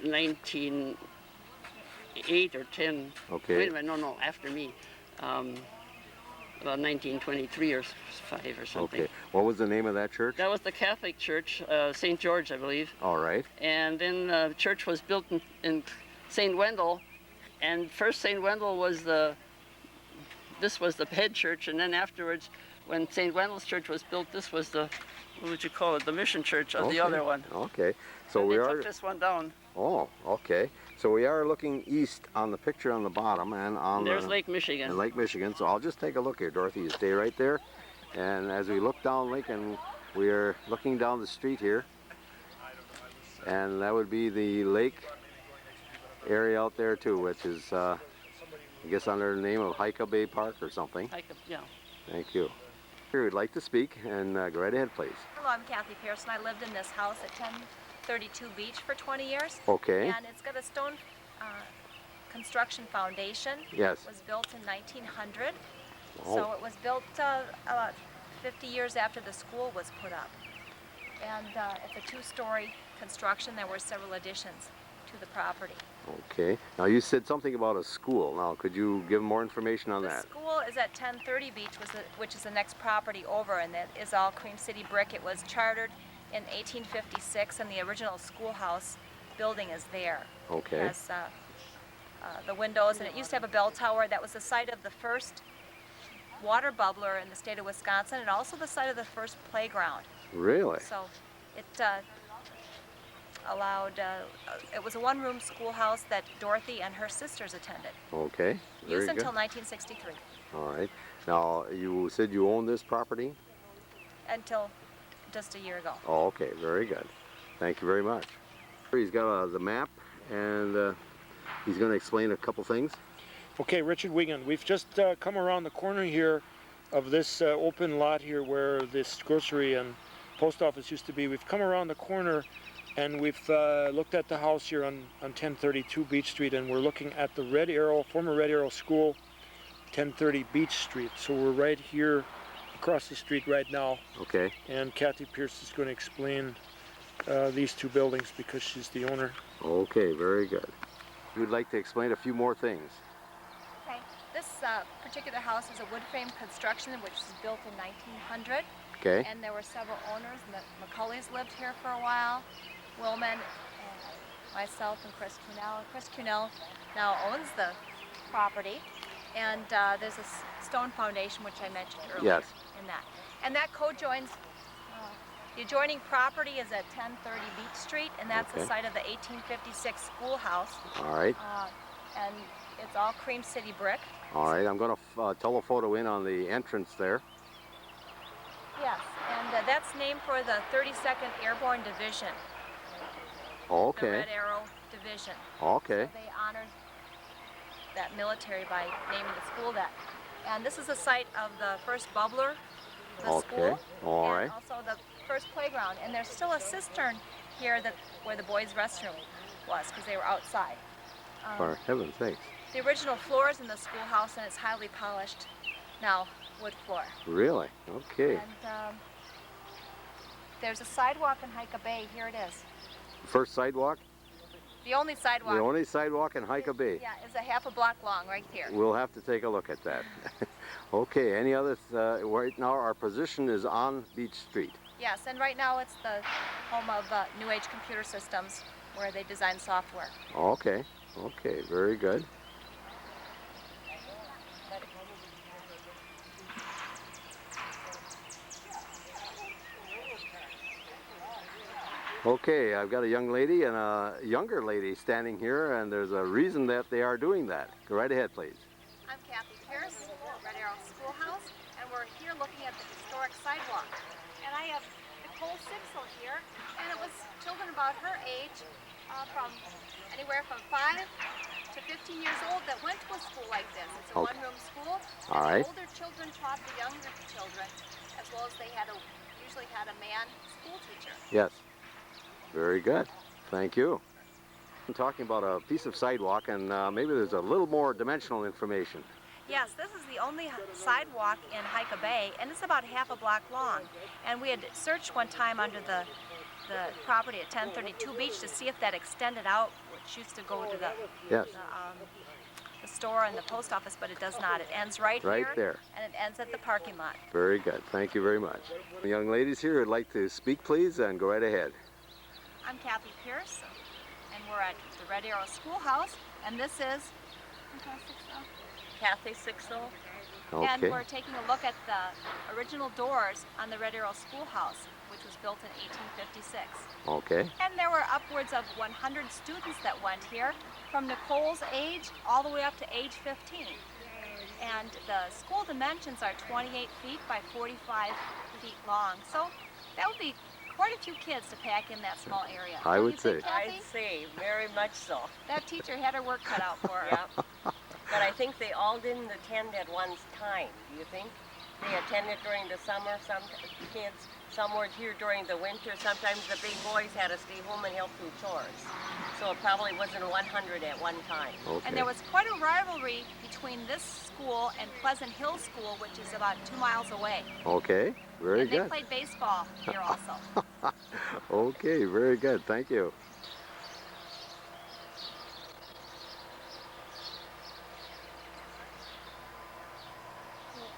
1908 or 10. Okay. Wait a minute, no, after me. About 1923 or 5 or something. Okay. What was the name of that church? That was the Catholic church, St. George, I believe. All right. And then the church was built in St. Wendel, and first St. Wendel was this was the head church, and then afterwards, when St. Wendel's church was built, this was the, what would you call it, the mission church of the other one. Okay. So And we they are. took this one down. Oh, okay. So we are looking east on the picture on the bottom and on There's Lake Michigan. and Lake Michigan. So I'll just take a look here, Dorothy. You stay right there. And as we look down Lincoln, we are looking down the street here. And that would be the lake area out there too, which is, I guess, under the name of Hika Bay Park or something. Yeah. Thank you. Here, we'd like to speak, and go right ahead, please. Hello, I'm Kathy Pearson. I lived in this house at 1032 Beach for 20 years. Okay. And it's got a stone construction foundation. Yes. It was built in 1900. Oh. So it was built about 50 years after the school was put up. And it's a two-story construction. There were several additions to the property. Okay. Now you said something about a school. Now could you give more information on The that? school is at 1030 Beach, which is the next property over, and that is all Cream City brick. It was chartered in 1856, and the original schoolhouse building is there. Okay. It has the windows, and it used to have a bell tower. That was the site of the first water bubbler in the state of Wisconsin, and also the site of the first playground. Really? So it allowed, it was a one-room schoolhouse that Dorothy and her sisters attended. Okay. Very Used good. until 1963. All right. Now you said you own this property? Until just a year ago. Oh, okay. Very good. Thank you very much. He's got the map, and he's going to explain a couple things. Okay, Richard Wiegand, we've just come around the corner here of this open lot here where this grocery and post office used to be. We've come around the corner And we've looked at the house here on 1032 Beach Street, and we're looking at the Red Arrow, former Red Arrow School, 1030 Beach Street. So we're right here across the street right now. Okay. And Kathy Pierce is going to explain these two buildings because she's the owner. Okay, very good. You'd like to explain a few more things. Okay. This particular house is a wood frame construction which was built in 1900. Okay. And there were several owners, and the McCulleys lived here for a while. Willman and myself and Chris Cunell. Chris Cunell now owns the property. And there's a stone foundation which I mentioned earlier. Yes. In that. And that co-joins, the adjoining property is at 1030 Beach Street, and that's the site of the 1856 schoolhouse. All right. And it's all Cream City brick. All right, I'm going to telephoto in on the entrance there. Yes, and that's named for the 32nd Airborne Division. Okay. The Red Arrow Division. Okay. So they honored that military by naming the school that. And this is the site of the first bubbler, the school. All and right. also the first playground. And there's still a cistern here where the boys' restroom was, because they were outside. For heaven's sakes. The original floor is in the schoolhouse, and it's highly polished now, wood floor. Really? Okay. And there's a sidewalk in Hika Bay. Here it is. First sidewalk? The only sidewalk. The only sidewalk in Hika Bay. Yeah, is a half a block long right here. We'll have to take a look at that. Okay, any other, right now our position is on Beach Street. Yes, and right now it's the home of New Age Computer Systems, where they design software. Okay, okay, very good. Okay, I've got a young lady and a younger lady standing here, and there's a reason that they are doing that. Go right ahead, please. I'm Kathy Pierce, Red Arrow Schoolhouse, and we're here looking at the historic sidewalk. And I have Nicole Sixel here, and it was children about her age, from anywhere from 5 to 15 years old, that went to a school like this. It's a one-room school. All right. The older children taught the younger children, as well as they usually had a man school teacher. Yes. Very good. Thank you. I'm talking about a piece of sidewalk, and maybe there's a little more dimensional information. Yes, this is the only sidewalk in Hika Bay, and it's about half a block long. And we had searched one time under the property at 1032 Beach to see if that extended out, which used to go to the store and the post office, but it does not. It ends right here, there. and it ends at the parking lot. Very good. Thank you very much. The young ladies here would like to speak, please, and go right ahead. I'm Kathy Pierce, and we're at the Red Arrow Schoolhouse, and this is Kathy Sixel. Okay. And we're taking a look at the original doors on the Red Arrow Schoolhouse, which was built in 1856. Okay. And there were upwards of 100 students that went here, from Nicole's age all the way up to age 15. And the school dimensions are 28 feet by 45 feet long. So that would be quite a few kids to pack in that small area. I would say. I'd say, very much so. That teacher had her work cut out for her. Yep. But I think they all didn't attend at one time, do you think? They attended during the summer, some kids, some were here during the winter. Sometimes the big boys had to stay home and help do chores. So it probably wasn't 100 at one time. Okay. And there was quite a rivalry between this school and Pleasant Hill School, which is about 2 miles away. Okay, very And good. they played baseball here also. Okay, very good. Thank you.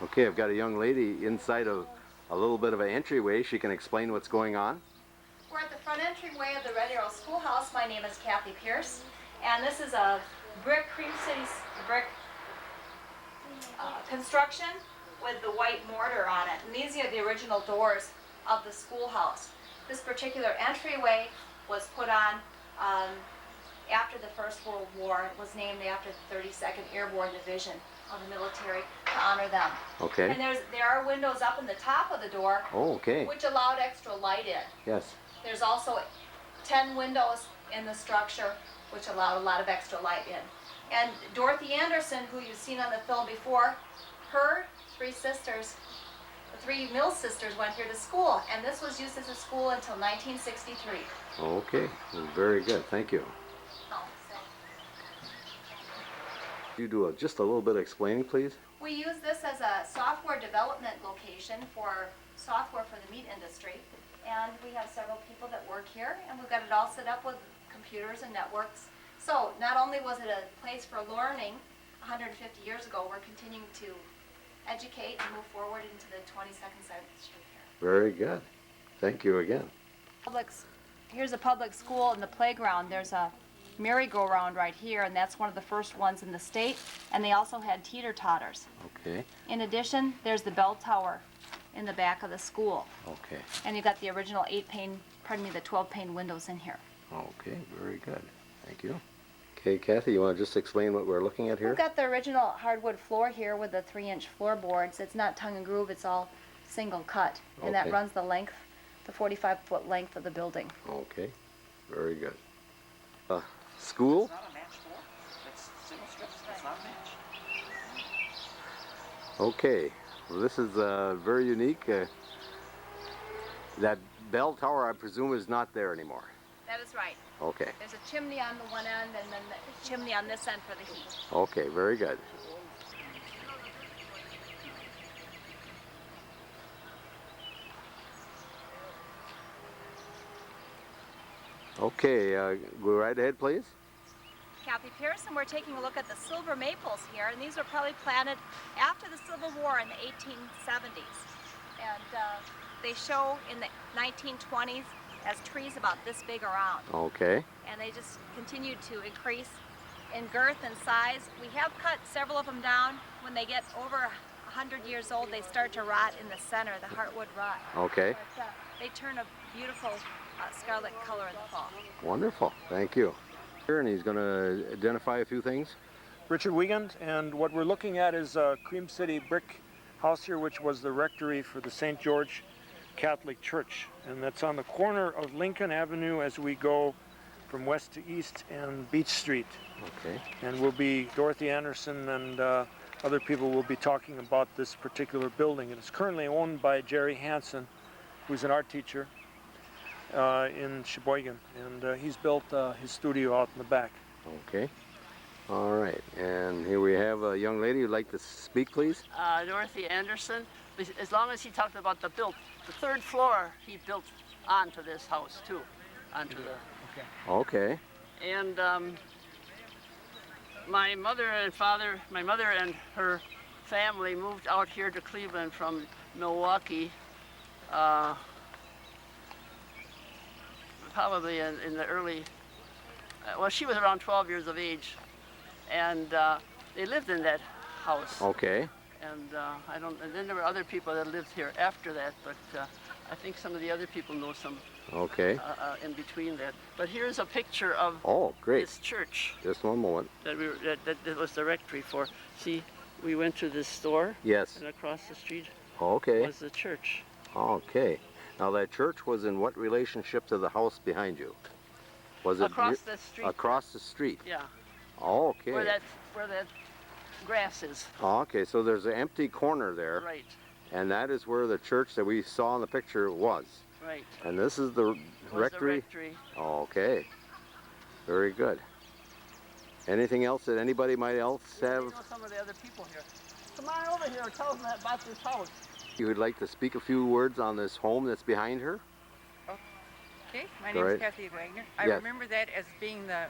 Okay, I've got a young lady inside of a little bit of an entryway. She can explain what's going on. We're at the front entryway of the Red Arrow Schoolhouse. My name is Kathy Pierce, and this is a brick, Cream City brick construction with the white mortar on it. And these are the original doors of the schoolhouse. This particular entryway was put on after the First World War. It was named after the 32nd Airborne Division of the military to honor them. Okay. And there are windows up in the top of the door, Oh, okay. which allowed extra light in. Yes. There's also 10 windows in the structure, which allowed a lot of extra light in. And Dorothy Anderson, who you've seen on the film before, her 3 sisters the three Mill sisters went here to school, and this was used as a school until 1963. Okay, well, very good. Thank you. You do just a little bit of explaining, please? We use this as a software development location for software for the meat industry. And we have several people that work here, and we've got it all set up with computers and networks. So not only was it a place for learning 150 years ago, we're continuing to educate and move forward into the 22nd century here. Very good. Thank you again. Here's a public school in the playground. There's a merry-go-round right here, and that's one of the first ones in the state. And they also had teeter-totters. Okay. In addition, there's the bell tower in the back of the school. Okay. And you've got the original the 12-pane windows in here. Okay, very good. Thank you. Okay, Kathy, you want to just explain what we're looking at here? We've got the original hardwood floor here with the 3-inch floorboards. It's not tongue and groove, it's all single cut. And that Okay. runs the 45-foot length of the building. Okay, very good. School? It's not a match floor. It's single strips. It's not a match. Okay, well, this is very unique. That bell tower, I presume, is not there anymore. That is right. Okay. There's a chimney on the one end and then the chimney on this end for the heat. Okay, very good. Okay, go right ahead, please. Kathy Pearson, we're taking a look at the silver maples here, and these were probably planted after the Civil War in the 1870s. And they show in the 1920s as trees about this big around. Okay. And they just continue to increase in girth and size. We have cut several of them down. When they get over 100 years old, they start to rot in the center, the heartwood rot. Okay. But they turn a beautiful scarlet color in the fall. Wonderful, thank you. Here, and he's going to identify a few things. Richard Wiegand, and what we're looking at is a Cream City brick house here, which was the rectory for the St. George Catholic Church. And that's on the corner of Lincoln Avenue as we go from west to east and Beach Street. Okay. And we'll be, Dorothy Anderson and other people will be talking about this particular building. It is currently owned by Jerry Hansen, who's an art teacher in Sheboygan, and he's built his studio out in the back. Okay. All right, and here we have a young lady who'd like to speak, please. Dorothy Anderson. As long as he talked about the third floor, he built onto this house too, onto the. Okay. And my mother and her family moved out here to Cleveland from Milwaukee. Probably in the early, well, she was around 12 years of age, and they lived in that house. Okay. And and then there were other people that lived here after that, but I think some of the other people know some. Okay. In between that. But here's a picture of this church. Just one moment. That was the rectory for. See, we went to this store. Yes. And across the street. Okay. Was the church. Okay. Now that church was in what relationship to the house behind you? Was it across the street? Across the street. Yeah. Okay. Where that grass is. Okay, so there's an empty corner there. Right. And that is where the church that we saw in the picture was. Right. And this is the rectory? The rectory. Okay. Very good. Anything else that anybody might else have? You know some of the other people here. Come on over here and tell them about this house. You would like to speak a few words on this home that's behind her? Okay, my name is Kathy Wagner. I Yes. remember that as being the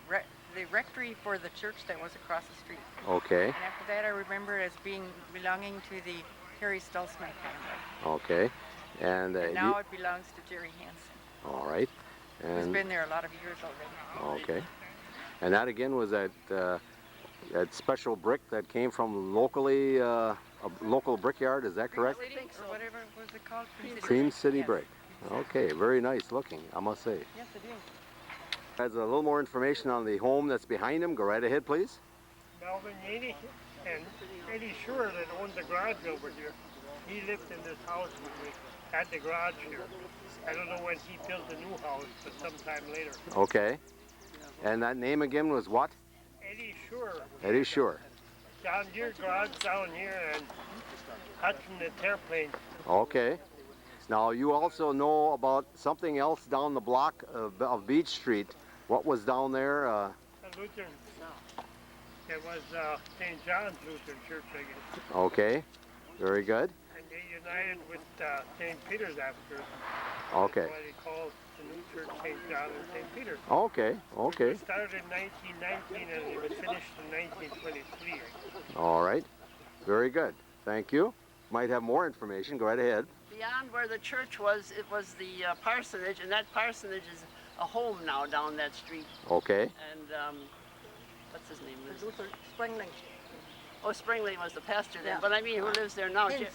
rectory for the church that was across the street. Okay. And after that, I remember it as belonging to the Harry Stulzman family. Okay. And now it belongs to Jerry Hansen. All right. Who's been there a lot of years already. Okay. And that again was that special brick that came from locally, a local brickyard, is that correct? I think so. Or whatever was it called? Cream City brick. Okay, very nice looking, I must say. Yes, it is. Has a little more information on the home that's behind him. Go right ahead, please. Melvin Yaney and Eddie Schuer that owned the garage over here. He lived in this house when we had the garage here. I don't know when he built the new house, but sometime later. Okay. And that name again was what? Eddie Schuer. Eddie Schuer. John Deere garage down here and Hudson the airplane Okay. Now you also know about something else down the block of Beach Street. What was down there? Lutheran. It was St. John's Lutheran Church, I guess. Okay. Very good. And they united with St. Peter's after. Okay. That's why they called the new church St. John and St. Peter. Okay. Okay. It started in 1919 and it was finished in 1923. All right. Very good. Thank you. Might have more information. Go right ahead. Beyond where the church was, it was the parsonage, and that parsonage is a home now down that street. Okay. And what's his name? Luther Springling. Oh, Springling was the pastor then. Yeah. But I mean, who lives there now? Harold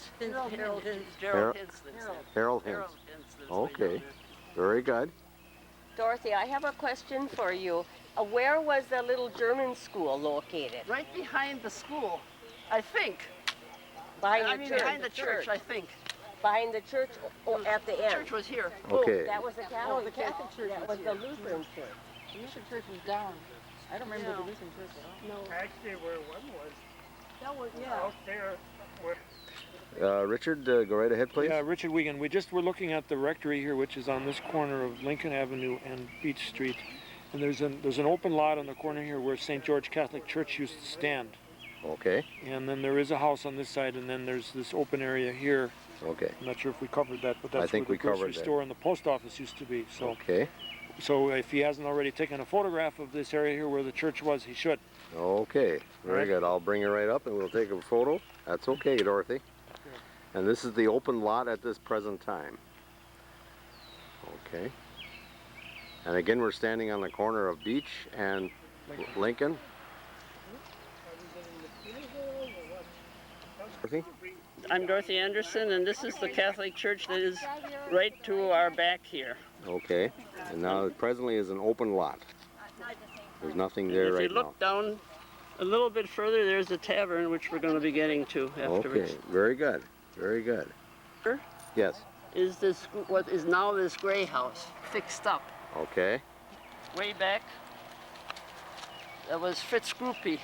Hintz. Gerald Hintz lives there. Harold Hintz. Harold Hintz lives way Okay. down Very good. Dorothy, I have a question for you. Where was the little German school located? there. Right behind the school, I think. Behind I the mean, church? behind the church, I think. Behind the church or at the The end? church was here. Okay. That was the Catholic church. That was the Lutheran church. The Lutheran church was down. I don't remember the Lutheran church at all. Actually, where one was, That was, out there, where Richard, go right ahead, please. Yeah, Richard Wiegand. We're looking at the rectory here, which is on this corner of Lincoln Avenue and Beach Street. And there's an open lot on the corner here where St. George Catholic Church used to stand. Okay. And then there is a house on this side, and then there's this open area here. Okay. I'm not sure if we covered that, but that's I think where we the grocery covered that. store and the post office used to be. So, Okay. so if he hasn't already taken a photograph of this area here where the church was, he should. Okay. Very Right. good. I'll bring it right up and we'll take a photo. That's okay, Dorothy. And this is the open lot at this present time. Okay. And again, we're standing on the corner of Beach and Lincoln. Dorothy? I'm Dorothy Anderson, and this is the Catholic church that is right to our back here. Okay. And now it presently is an open lot. There's nothing there If right you look down a little bit further, there's a tavern, which we're going to be getting to now. afterwards. Okay. Very good. Very good. Here Yes. is this, what is now this gray house, fixed up. Okay. Way back, that was Fritz Gruppe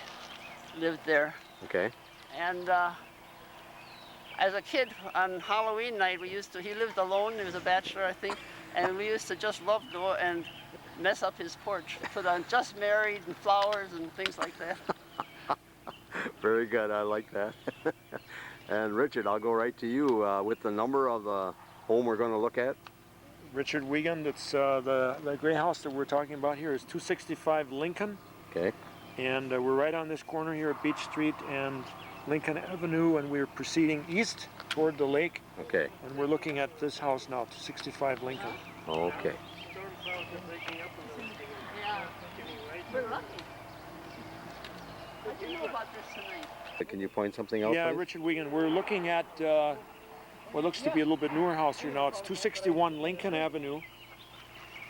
lived there. Okay. And as a kid on Halloween night, he lived alone, he was a bachelor, I think, and we used to just love to go and mess up his porch, put on just married and flowers and things like that. Very good. I like that. And Richard, I'll go right to you with the number of the home we're going to look at. Richard Wiegand, it's the gray house that we're talking about here is 265 Lincoln. Okay. And we're right on this corner here at Beach Street and Lincoln Avenue, and we're proceeding east toward the lake. Okay. And we're looking at this house now, 265 Lincoln. Okay. storm clouds are breaking up and everything. Yeah, Anyway, we're lucky. I didn't know about this tonight. Can you point something out, Yeah, please? Richard Wiegand, we're looking at what looks to be a little bit newer house here now. It's 261 Lincoln Avenue.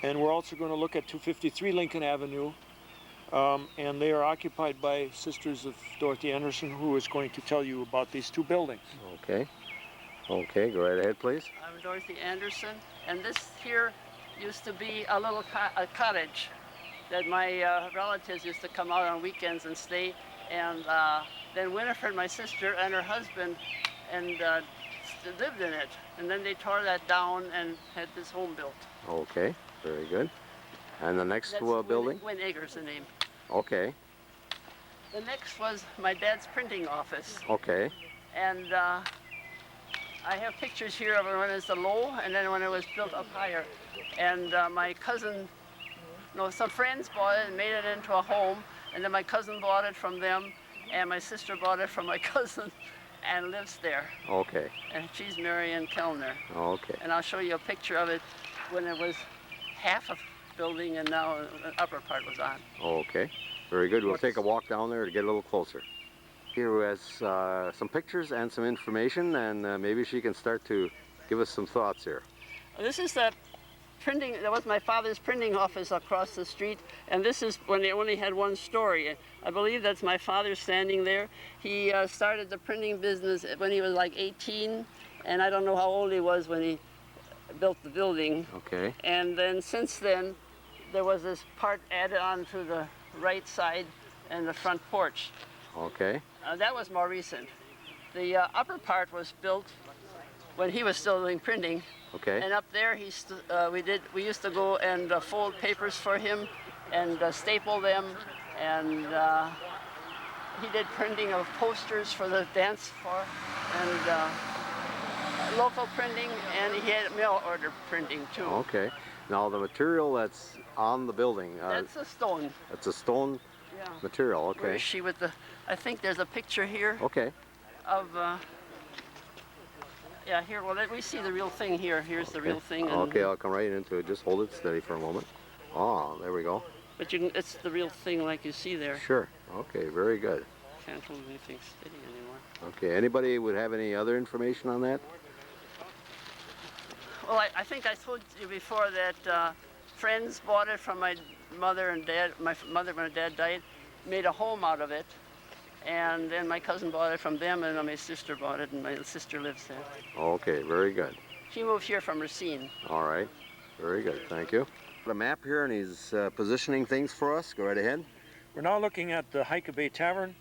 And we're also going to look at 253 Lincoln Avenue. And they are occupied by Sisters of Dorothy Anderson, who is going to tell you about these two buildings. Okay. Okay, go right ahead, please. I'm Dorothy Anderson, and this here used to be a little cottage that my relatives used to come out on weekends and stay. And then Winifred, my sister, and her husband, and lived in it. And then they tore that down and had this home built. Okay, very good. And the next building? Win Eggers, the name. Okay. The next was my dad's printing office. Okay. And I have pictures here of when it was low and then when it was built up higher. And my cousin, some friends bought it and made it into a home. And then my cousin bought it from them, and my sister bought it from my cousin and lives there. Okay. And she's Marion Kellner. Okay. And I'll show you a picture of it when it was half a building and now the upper part was on. Okay. Very good. We'll take a walk down there to get a little closer. Here has some pictures and some information, and maybe she can start to give us some thoughts here. This is the printing, that was my father's printing office across the street, and this is when they only had one story. I believe that's my father standing there. He started the printing business when he was like 18, and I don't know how old he was when he built the building. Okay. And then since then, there was this part added on to the right side and the front porch. Okay. That was more recent. The upper part was built when he was still doing printing. Okay. And up there, we used to go and fold papers for him and staple them, and he did printing of posters for the dance floor, and local printing, and he had mail order printing too. Okay. Now the material that's on the building. That's a stone. That's a stone material. Where Okay. is she with the? I think there's a picture here Okay. of. Yeah, here. Well, we see the real thing here. Here's the real thing. And, Okay, I'll come right into it. Just hold it steady for a moment. Oh, there we go. But you can. It's the real thing, like you see there. Sure. Okay, very good. Can't hold anything steady anymore. Okay, anybody would have any other information on that? Well, I think I told you before that friends bought it from my mother and dad. My mother, when my dad died, made a home out of it. And then my cousin bought it from them, and my sister bought it, and my sister lives there. Okay, very good. She moved here from Racine. All right, very good. Thank you. Got a map here, and he's positioning things for us. Go right ahead. We're now looking at the Hika Bay Tavern,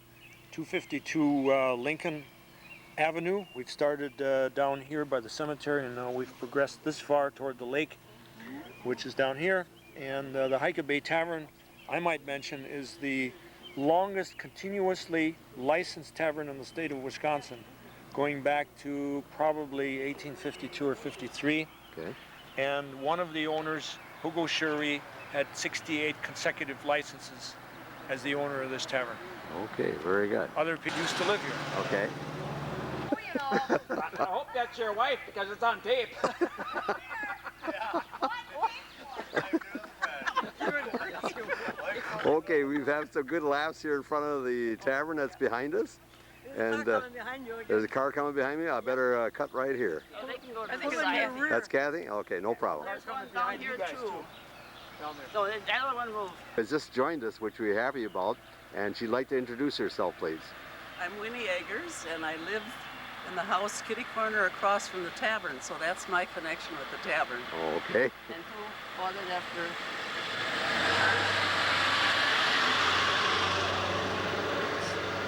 252 Lincoln Avenue. We've started down here by the cemetery, and now we've progressed this far toward the lake, which is down here. And the Hika Bay Tavern, I might mention, is the longest continuously licensed tavern in the state of Wisconsin, going back to probably 1852 or 53. Okay. And one of the owners, Hugo Shuri, had 68 consecutive licenses as the owner of this tavern. Okay, very good. Other people used to live here. Okay. I hope that's your wife because it's on tape. Okay, we've had some good laughs here in front of the tavern that's behind us. And there's a car coming behind me. I better cut right here. Oh, they can go to the side. That's Kathy? Okay, no problem. There's one down here too. No, the other one moved. Has just joined us, which we're happy about, and she'd like to introduce herself, please. I'm Winnie Eggers, and I live in the house kitty corner across from the tavern, so that's my connection with the tavern. Okay. And who bought it after?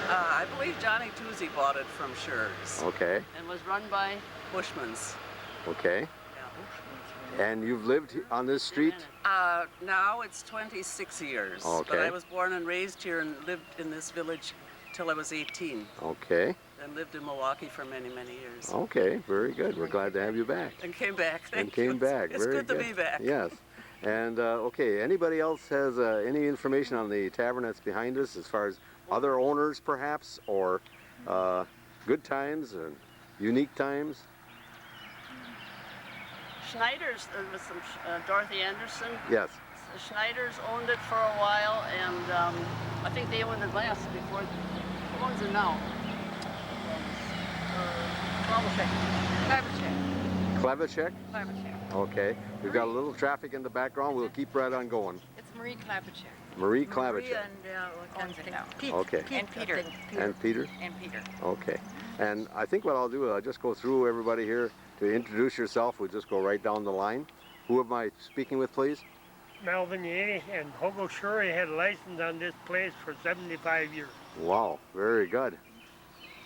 I believe Johnny Toozy bought it from Schur's. Okay. And was run by? Bushman's. Okay. And you've lived on this street? Now it's 26 years. Okay. But I was born and raised here and lived in this village till I was 18. Okay. And lived in Milwaukee for many, many years. Okay, very good. We're glad to have you back. And came back. And came back. It's very good to be back. Yes. And okay, anybody else has any information on the tavern that's behind us as far as other owners perhaps, or good times and unique times? Schneider's, there was some, Dorothy Anderson. Yes. The Schneiders owned it for a while, and I think they owned it last before. Who owns it now? Klavacek? Okay. We've got a little traffic in the background. We'll keep right on going. It's Marie Klavacek. Marie Klavacek. Owns it now. Okay. And Peter. And Peter? And Peter. Okay. And I think what I'll do is I'll just go through everybody here to introduce yourself. We'll just go right down the line. Who am I speaking with, please? Melvin Yeh and Hugo Shuri had a license on this place for 75 years. Wow, very good.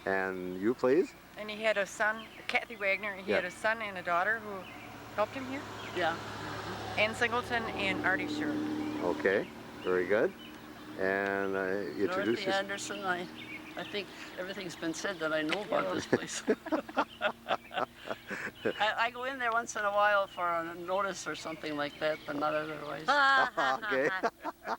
And you, please? And he had a son, Kathy Wagner, and he had a son and a daughter who helped him here. Yeah. Ann Singleton and Artie Shure. Okay, very good. And you introduce Dorothy Anderson, I think everything's been said that I know about this place. I go in there once in a while for a notice or something like that, but not otherwise. Okay.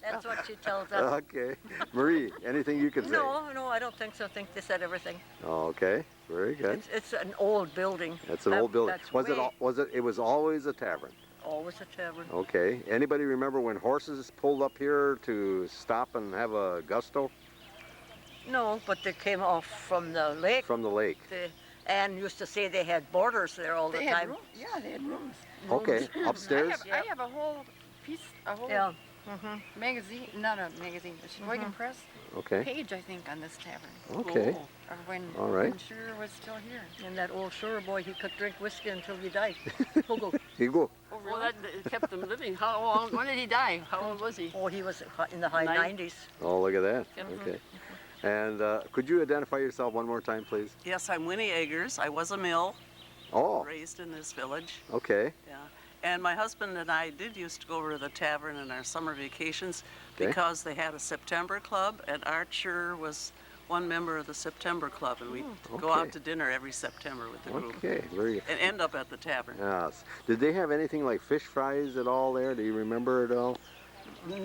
That's what she tells us. Okay. Marie, anything you can say? No, I don't think so. I think they said everything. Okay, very good. It's an old building. It's an old building. That's It was always a tavern? Always a tavern. Okay. Anybody remember when horses pulled up here to stop and have a gusto? No, but they came off from the lake. From the lake. Anne used to say they had boarders there all the They time. had rooms. Yeah, they had rooms. Okay, upstairs? I have a whole piece, a whole magazine, not a magazine, a Sheboygan Press Okay. page, I think, on this tavern. Okay. Of when All right. Shure was still here. And that old Shure boy, he could drink whiskey until he died. Hugo. Hugo. Oh, well, that kept him living. How long? When did he die? How old was he? Oh, he was in the high 90s. Oh, look at that. Mhm. Okay. And could you identify yourself one more time, please? Yes, I'm Winnie Eggers. I was a mill, Oh. Raised in this village. Okay. Yeah. And my husband and I did used to go over to the tavern in our summer vacations Okay. because they had a September club, and Archer was one member of the September club, and we'd go out okay. to dinner every September with the group. Okay, very good. And end up at the tavern. Yes. Did they have anything like fish fries at all there? Do you remember it all?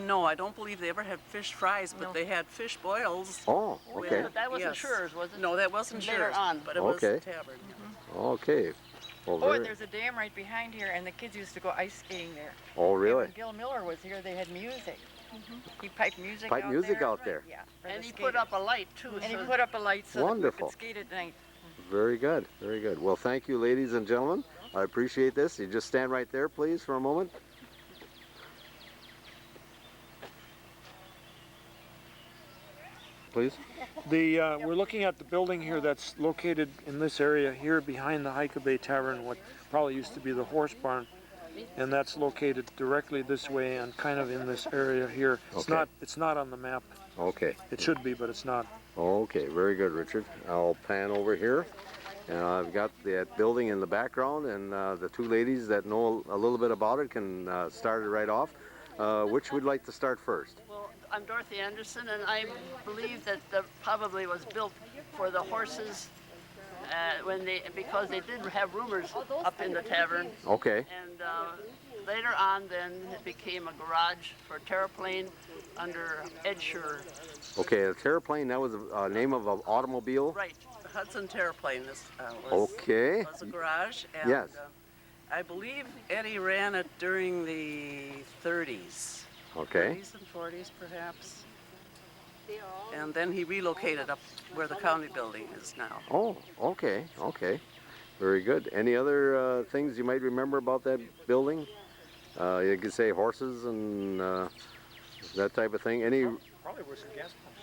No, I don't believe they ever had fish fries, but they had fish boils. Oh, okay. But that wasn't Yes. Schur's, was it? No, that wasn't Later Schur's, on. but it was Okay. the tavern. Okay. Well, Oh, very- and there's a dam right behind here, and the kids used to go ice skating there. Oh, And really? when Gil Miller was here, they had music. He piped music Piped out music there. out there. Yeah. for And the he put up a skaters. light too. And he so put up a light so that we Wonderful. could skate at night. Very good. Very good. Well, thank you, ladies and gentlemen. I appreciate this. You just stand right there, please, for a moment. Please. We're looking at the building here that's located in this area here behind the Hika Bay Tavern, what probably used to be the horse barn, and that's located directly this way and kind of in this area here. Okay. It's not on the map. Okay. It should be, but it's not. Okay, very good, Richard. I'll pan over here. And I've got that building in the background, and the two ladies that know a little bit about it can start it right off. Which would like to start first? Well, I'm Dorothy Anderson, and I believe that the probably was built for the horses because they did have rumors up in the tavern. Okay. And later on, then it became a garage for Terraplane under Ed Schur. Okay, a Terraplane, that was a name of an automobile? Right. The Hudson Terraplane was Okay. a garage, and Yes. I believe Eddie ran it during the 30s. Okay. 30s and 40s, perhaps. And then he relocated up where the county building is now. Oh, okay, okay. Very good. Any other things you might remember about that building? You could say horses and that type of thing. Any? Probably were some gas pumps.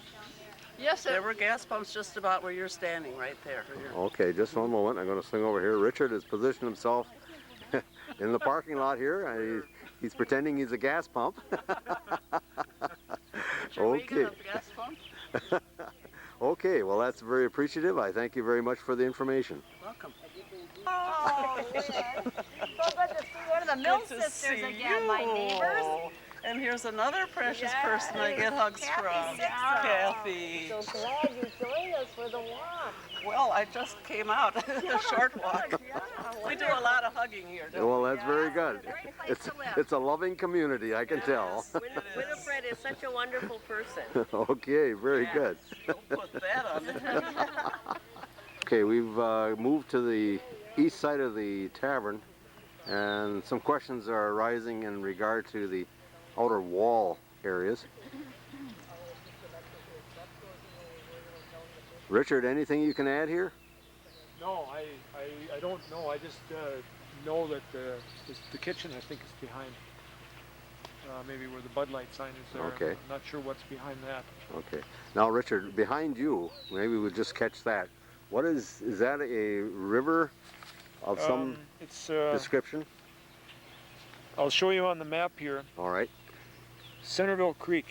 Yes, There were gas pumps just about where you're standing, right there. Okay, just one moment. I'm going to swing over here. Richard has positioned himself in the parking lot here. He's pretending he's a gas pump. Okay. gas pump. Okay, well that's very appreciative. I thank you very much for the information. Welcome. Oh, yeah. So good to see one of the Mill Good to sisters see again, my you. neighbors. And here's another precious Yes, person I get hugs Kathy from. Sixer. Kathy. So glad you joined us for the walk. Well, I just came out, a short walk. We do a lot of hugging here, don't Well, that's very good. Great place It's to live. it's a loving community, I can tell. Winifred is such a wonderful person. Okay, very good. Don't put that on there. Okay, we've moved to the east side of the tavern, and some questions are arising in regard to the outer wall areas. Richard, anything you can add here? No, I don't know. I just know that the kitchen, I think, is behind. Maybe where the Bud Light sign is there. Okay. I'm not sure what's behind that. Okay. Now, Richard, behind you, maybe we'll just catch that. What is that a river of some It's description? I'll show you on the map here. All right. Centerville Creek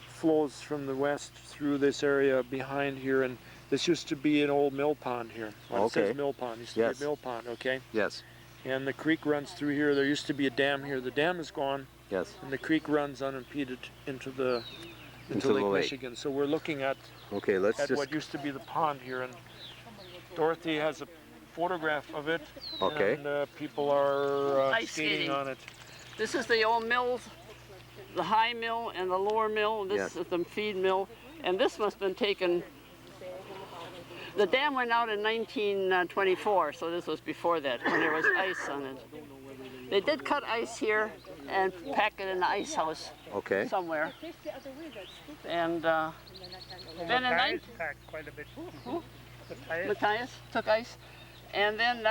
flows from the west through this area behind here, and this used to be an old mill pond here. Well, It Okay. says mill pond. It used to Yes. be a mill pond, okay? Yes. And the creek runs through here. There used to be a dam here. The dam is gone, Yes. and the creek runs unimpeded into Into the Lake lake. Michigan. So we're looking at Okay, let's just. what used to be the pond here, and Dorothy has a photograph of it. Okay. And people are Ice skating skating. on it. This is the old mill, the high mill and the lower mill. This Yes. is the feed mill. And this must have been taken, the dam went out in 1924, so this was before that, when there was ice on it. They did cut ice here and pack it in the ice house Okay. somewhere. And then in Matthias packed quite a bit. Matthias took ice. And then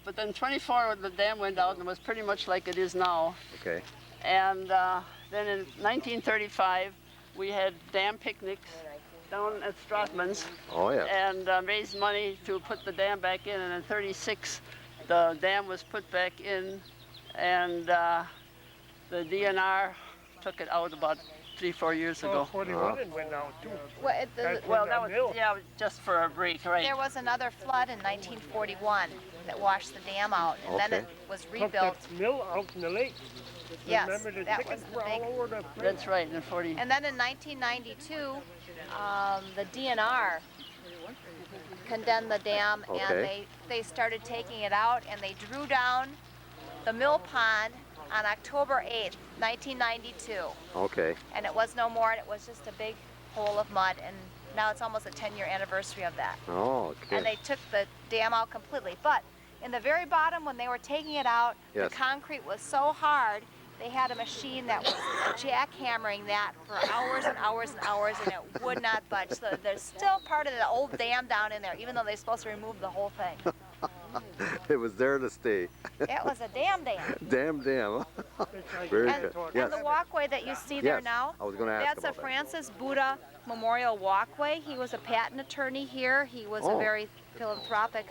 but then 24 the dam went out and it was pretty much like it is now. Okay. And then in 1935 we had dam picnics down at Stratman's Oh yeah. and raised money to put the dam back in. And in 36 the dam was put back in, and the DNR took it out about 3-4 years Oh, ago. 41 and went out too. Well, That's Well, when that was, mill. yeah, just for a break, right? there was another flood in 1941 that washed the dam out, and then Okay. it was Took rebuilt. that mill out in the lake. Yes, Remember the that chickens was the were big. all over the place? That's right, in 40. And then in 1992, the DNR condemned the dam, Okay. and they started taking it out, and they drew down the mill pond on October 8th, 1992. Okay. And it was no more, and it was just a big hole of mud, and now it's almost a 10-year anniversary of that. Oh, And okay. they took the dam out completely. But in the very bottom, when they were taking it out, Yes. the concrete was so hard, they had a machine that was jackhammering that for hours and hours and hours, and it would not budge. So there's still part of the old dam down in there, even though they're supposed to remove the whole thing. It was there to stay. It was a dam. Damn. Very And, good. and Yes. the walkway that you see there Yes, now, I was going to ask that's a about that. Francis Buddha Memorial Walkway. He was a patent attorney here. He was Oh. a very philanthropic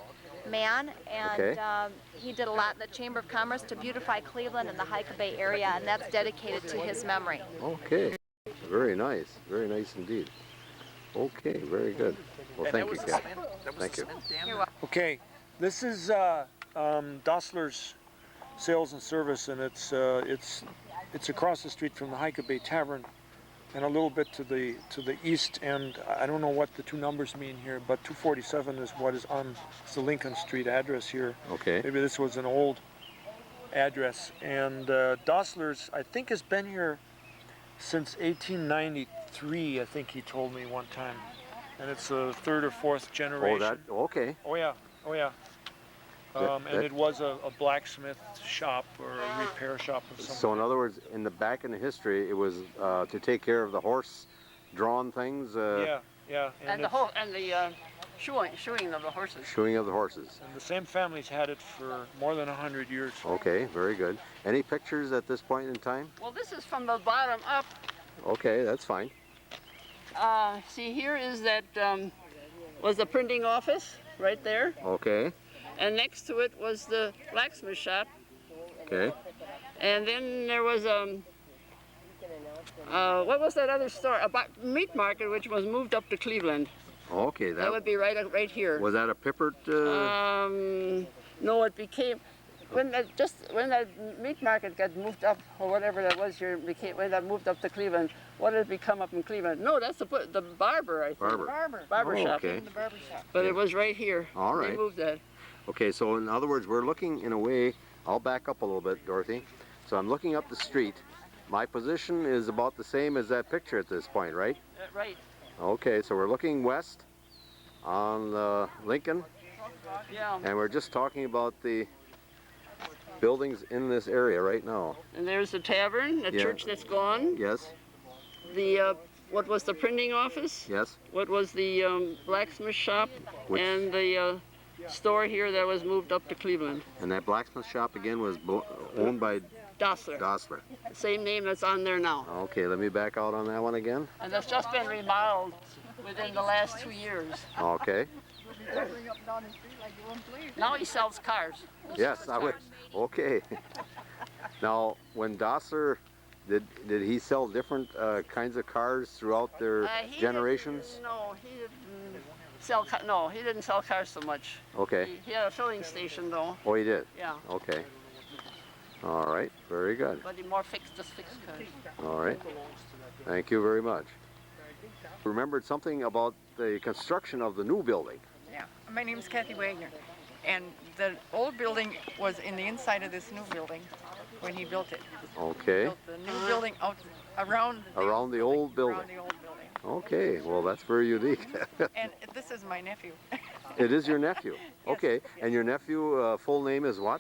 man, and Okay. he did a lot in the Chamber of Commerce to beautify Cleveland and the Hika Bay area, and that's dedicated to his memory. Okay. Very nice. Very nice indeed. Okay, very good. Well, thank you, Kat. Thank you. You're welcome. Okay, this is Dossler's Sales and Service, and it's across the street from the Hika Bay Tavern, and a little bit to the east. And I don't know what the two numbers mean here, but 247 is what is on the Lincoln Street address here. Okay. Maybe this was an old address. And Dossler's, I think, has been here since 1893. I think he told me one time, and it's a third or fourth generation. Okay. Oh yeah, oh yeah. And that- it was a blacksmith shop or a repair shop of some So in other words, in the back in the history, it was to take care of the horse-drawn things, yeah. And the whole, and the shoeing of the horses. shoeing of the horses. And the same family's had it for more than 100 years. Okay, very good. Any pictures at this point in time? Well, this is from the bottom up. Okay, that's fine. See, here is that, was the printing office, right there. Okay, And next to it was the blacksmith shop. okay. And then there was, what was that other store? A meat market, which was moved up to Cleveland. Okay, That would be right here. was that a Pippert? No, it became, when that meat market got moved up, or whatever that was here, when that moved up to Cleveland, what did it become up in Cleveland? No, that's the barber, I think. Barber Oh, shop. okay. The barber shop. But it was right here. All They right. moved that. Okay, so in other words, we're looking in a way, I'll back up a little bit, Dorothy. So I'm looking up the street. My position is about the same as that picture at this point, right? Right. Okay, so we're looking west on Lincoln, Yeah. and we're just talking about the buildings in this area right now. And there's the tavern, the Yeah. church that's gone. Yes, The what was the printing office? yes. What was the blacksmith shop? Which- And the store here that was moved up to Cleveland. And that blacksmith shop again was owned by Dossler. Dossler. Same name that's on there now. Okay, let me back out on that one again. And that's just been remodeled within the last 2 years. Okay. Now he sells cars. Yes, I would. Okay. Now, when Dossler, did he sell different kinds of cars throughout their He generations? didn't- No, he didn't sell. No, he didn't sell cars so much. Okay. He had a filling station though. Oh, he did? Yeah. Okay. All right, very good. But he more just fixed cars. All right. Thank you very much. Remembered something about the construction of the new building. Yeah. My name is Kathy Wagner, and the old building was in the inside of this new building when he built it. Okay. Built the new building out around Around the old building. Around the old building. Okay, well, that's very unique. And this is my nephew. It is your nephew. Okay, and your nephew, full name is what?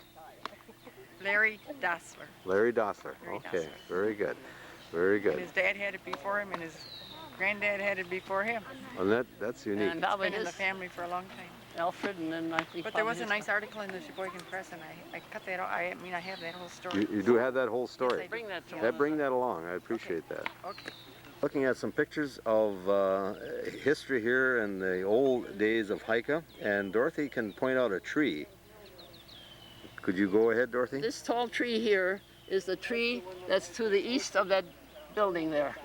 Larry Dossler. Larry Dossler. Larry Okay, Dossler. very good. Very And good. his dad had it before him, and his granddad had it before him. And that's unique. And that It's was been in the his family for a long time. Alfred, and then I think. But there was a probably nice article in the Sheboygan Press, and I cut that out. I mean, I have that whole story. You do have that whole story. Yes, I Bring that to Yeah, bring that along. I appreciate that. Okay. Looking at some pictures of history here in the old days of Hika, and Dorothy can point out a tree. Could you go ahead, Dorothy? This tall tree here is the tree that's to the east of that building there.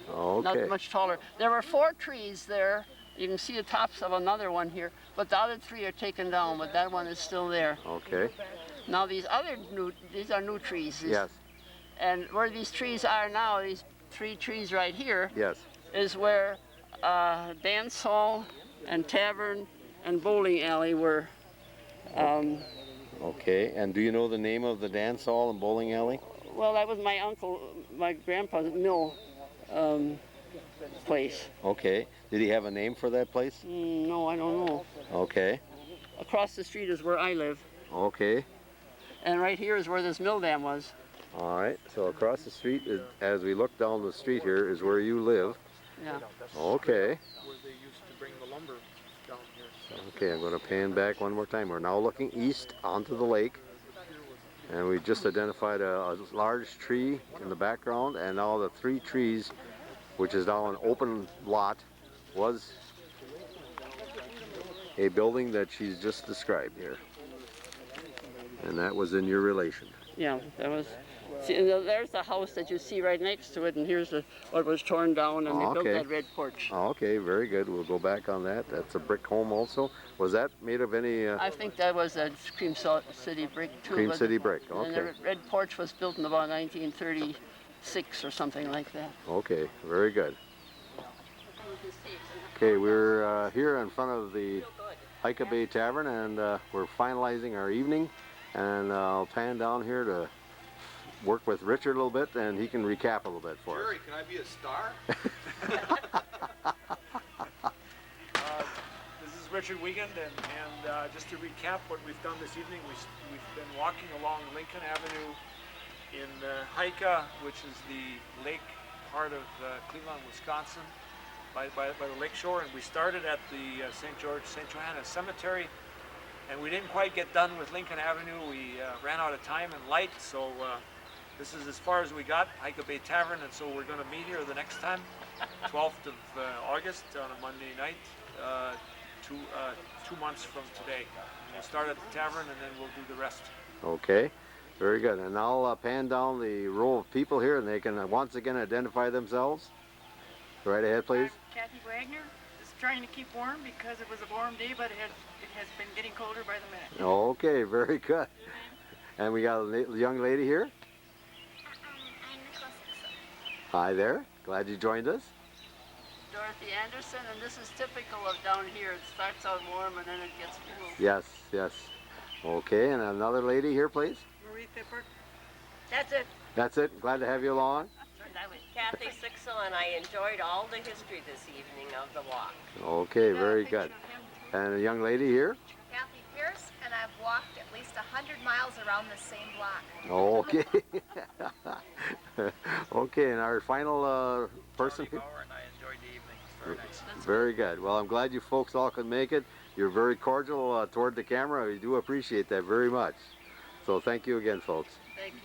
Okay. Not much taller. There were 4 trees there. You can see the tops of another one here, but the other 3 are taken down, but that one is still there. Okay. Now these are new trees. Yes. And where these trees are now, these 3 trees right here, Yes. is where dance hall and tavern and bowling alley were. Okay. And do you know the name of the dance hall and bowling alley? Well, that was my grandpa's mill place. Okay. Did he have a name for that place? No, I don't know. Okay. Across the street is where I live. Okay. And right here is where this mill dam was. All right. So across the street, as we look down the street here, is where you live. Yeah. Okay. Where they used to bring the lumber down here. Okay, I'm going to pan back one more time. We're now looking east onto the lake. And we just identified a large tree in the background, and now the 3 trees, which is now an open lot, was a building that she's just described here. And that was in your relation. Yeah, that was. See, and there's the house that you see right next to it, and here's what was torn down, and they built that red porch. Okay, very good. We'll go back on that. That's a brick home also. Was that made of any... I think that was a Cream City brick too. Cream City brick, And okay. the red porch was built in about 1936 or something like that. Okay, very good. Okay, we're here in front of the Hika Bay Tavern, and we're finalizing our evening. And I'll pan down here to work with Richard a little bit, and he can recap a little bit for us. Jerry, can I be a star? This is Richard Wiegand, and just to recap what we've done this evening, we've been walking along Lincoln Avenue in Hika, which is the lake part of Cleveland, Wisconsin, by the lake shore, and we started at the St. Johanna Cemetery, and we didn't quite get done with Lincoln Avenue. We ran out of time and light, so this is as far as we got, Hika Bay Tavern, and so we're going to meet here the next time, 12th of August on a Monday night, 2 months from today. We'll start at the tavern, and then we'll do the rest. Okay, very good. And I'll pan down the row of people here, and they can once again identify themselves. Right ahead, please. Kathy Wagner is trying to keep warm because it was a warm day, but it has been getting colder by the minute. Okay, very good. And we got a young lady here. Hi there. Glad you joined us. Dorothy Anderson, and this is typical of down here. It starts out warm and then it gets cool. Yes, yes. Okay, and another lady here, please. Marie Pipper. That's it. That's it. Glad to have you along. Kathy Sixel, and I enjoyed all the history this evening of the walk. Okay, very good. And a young lady here. Kathy Pierce, and I've walked at least 100 miles around the same block. Okay. Okay, and our final person here. And I enjoyed the evening. Very nice. Very good. Well, I'm glad you folks all could make it. You're very cordial toward the camera. We do appreciate that very much. So thank you again, folks. Thank you.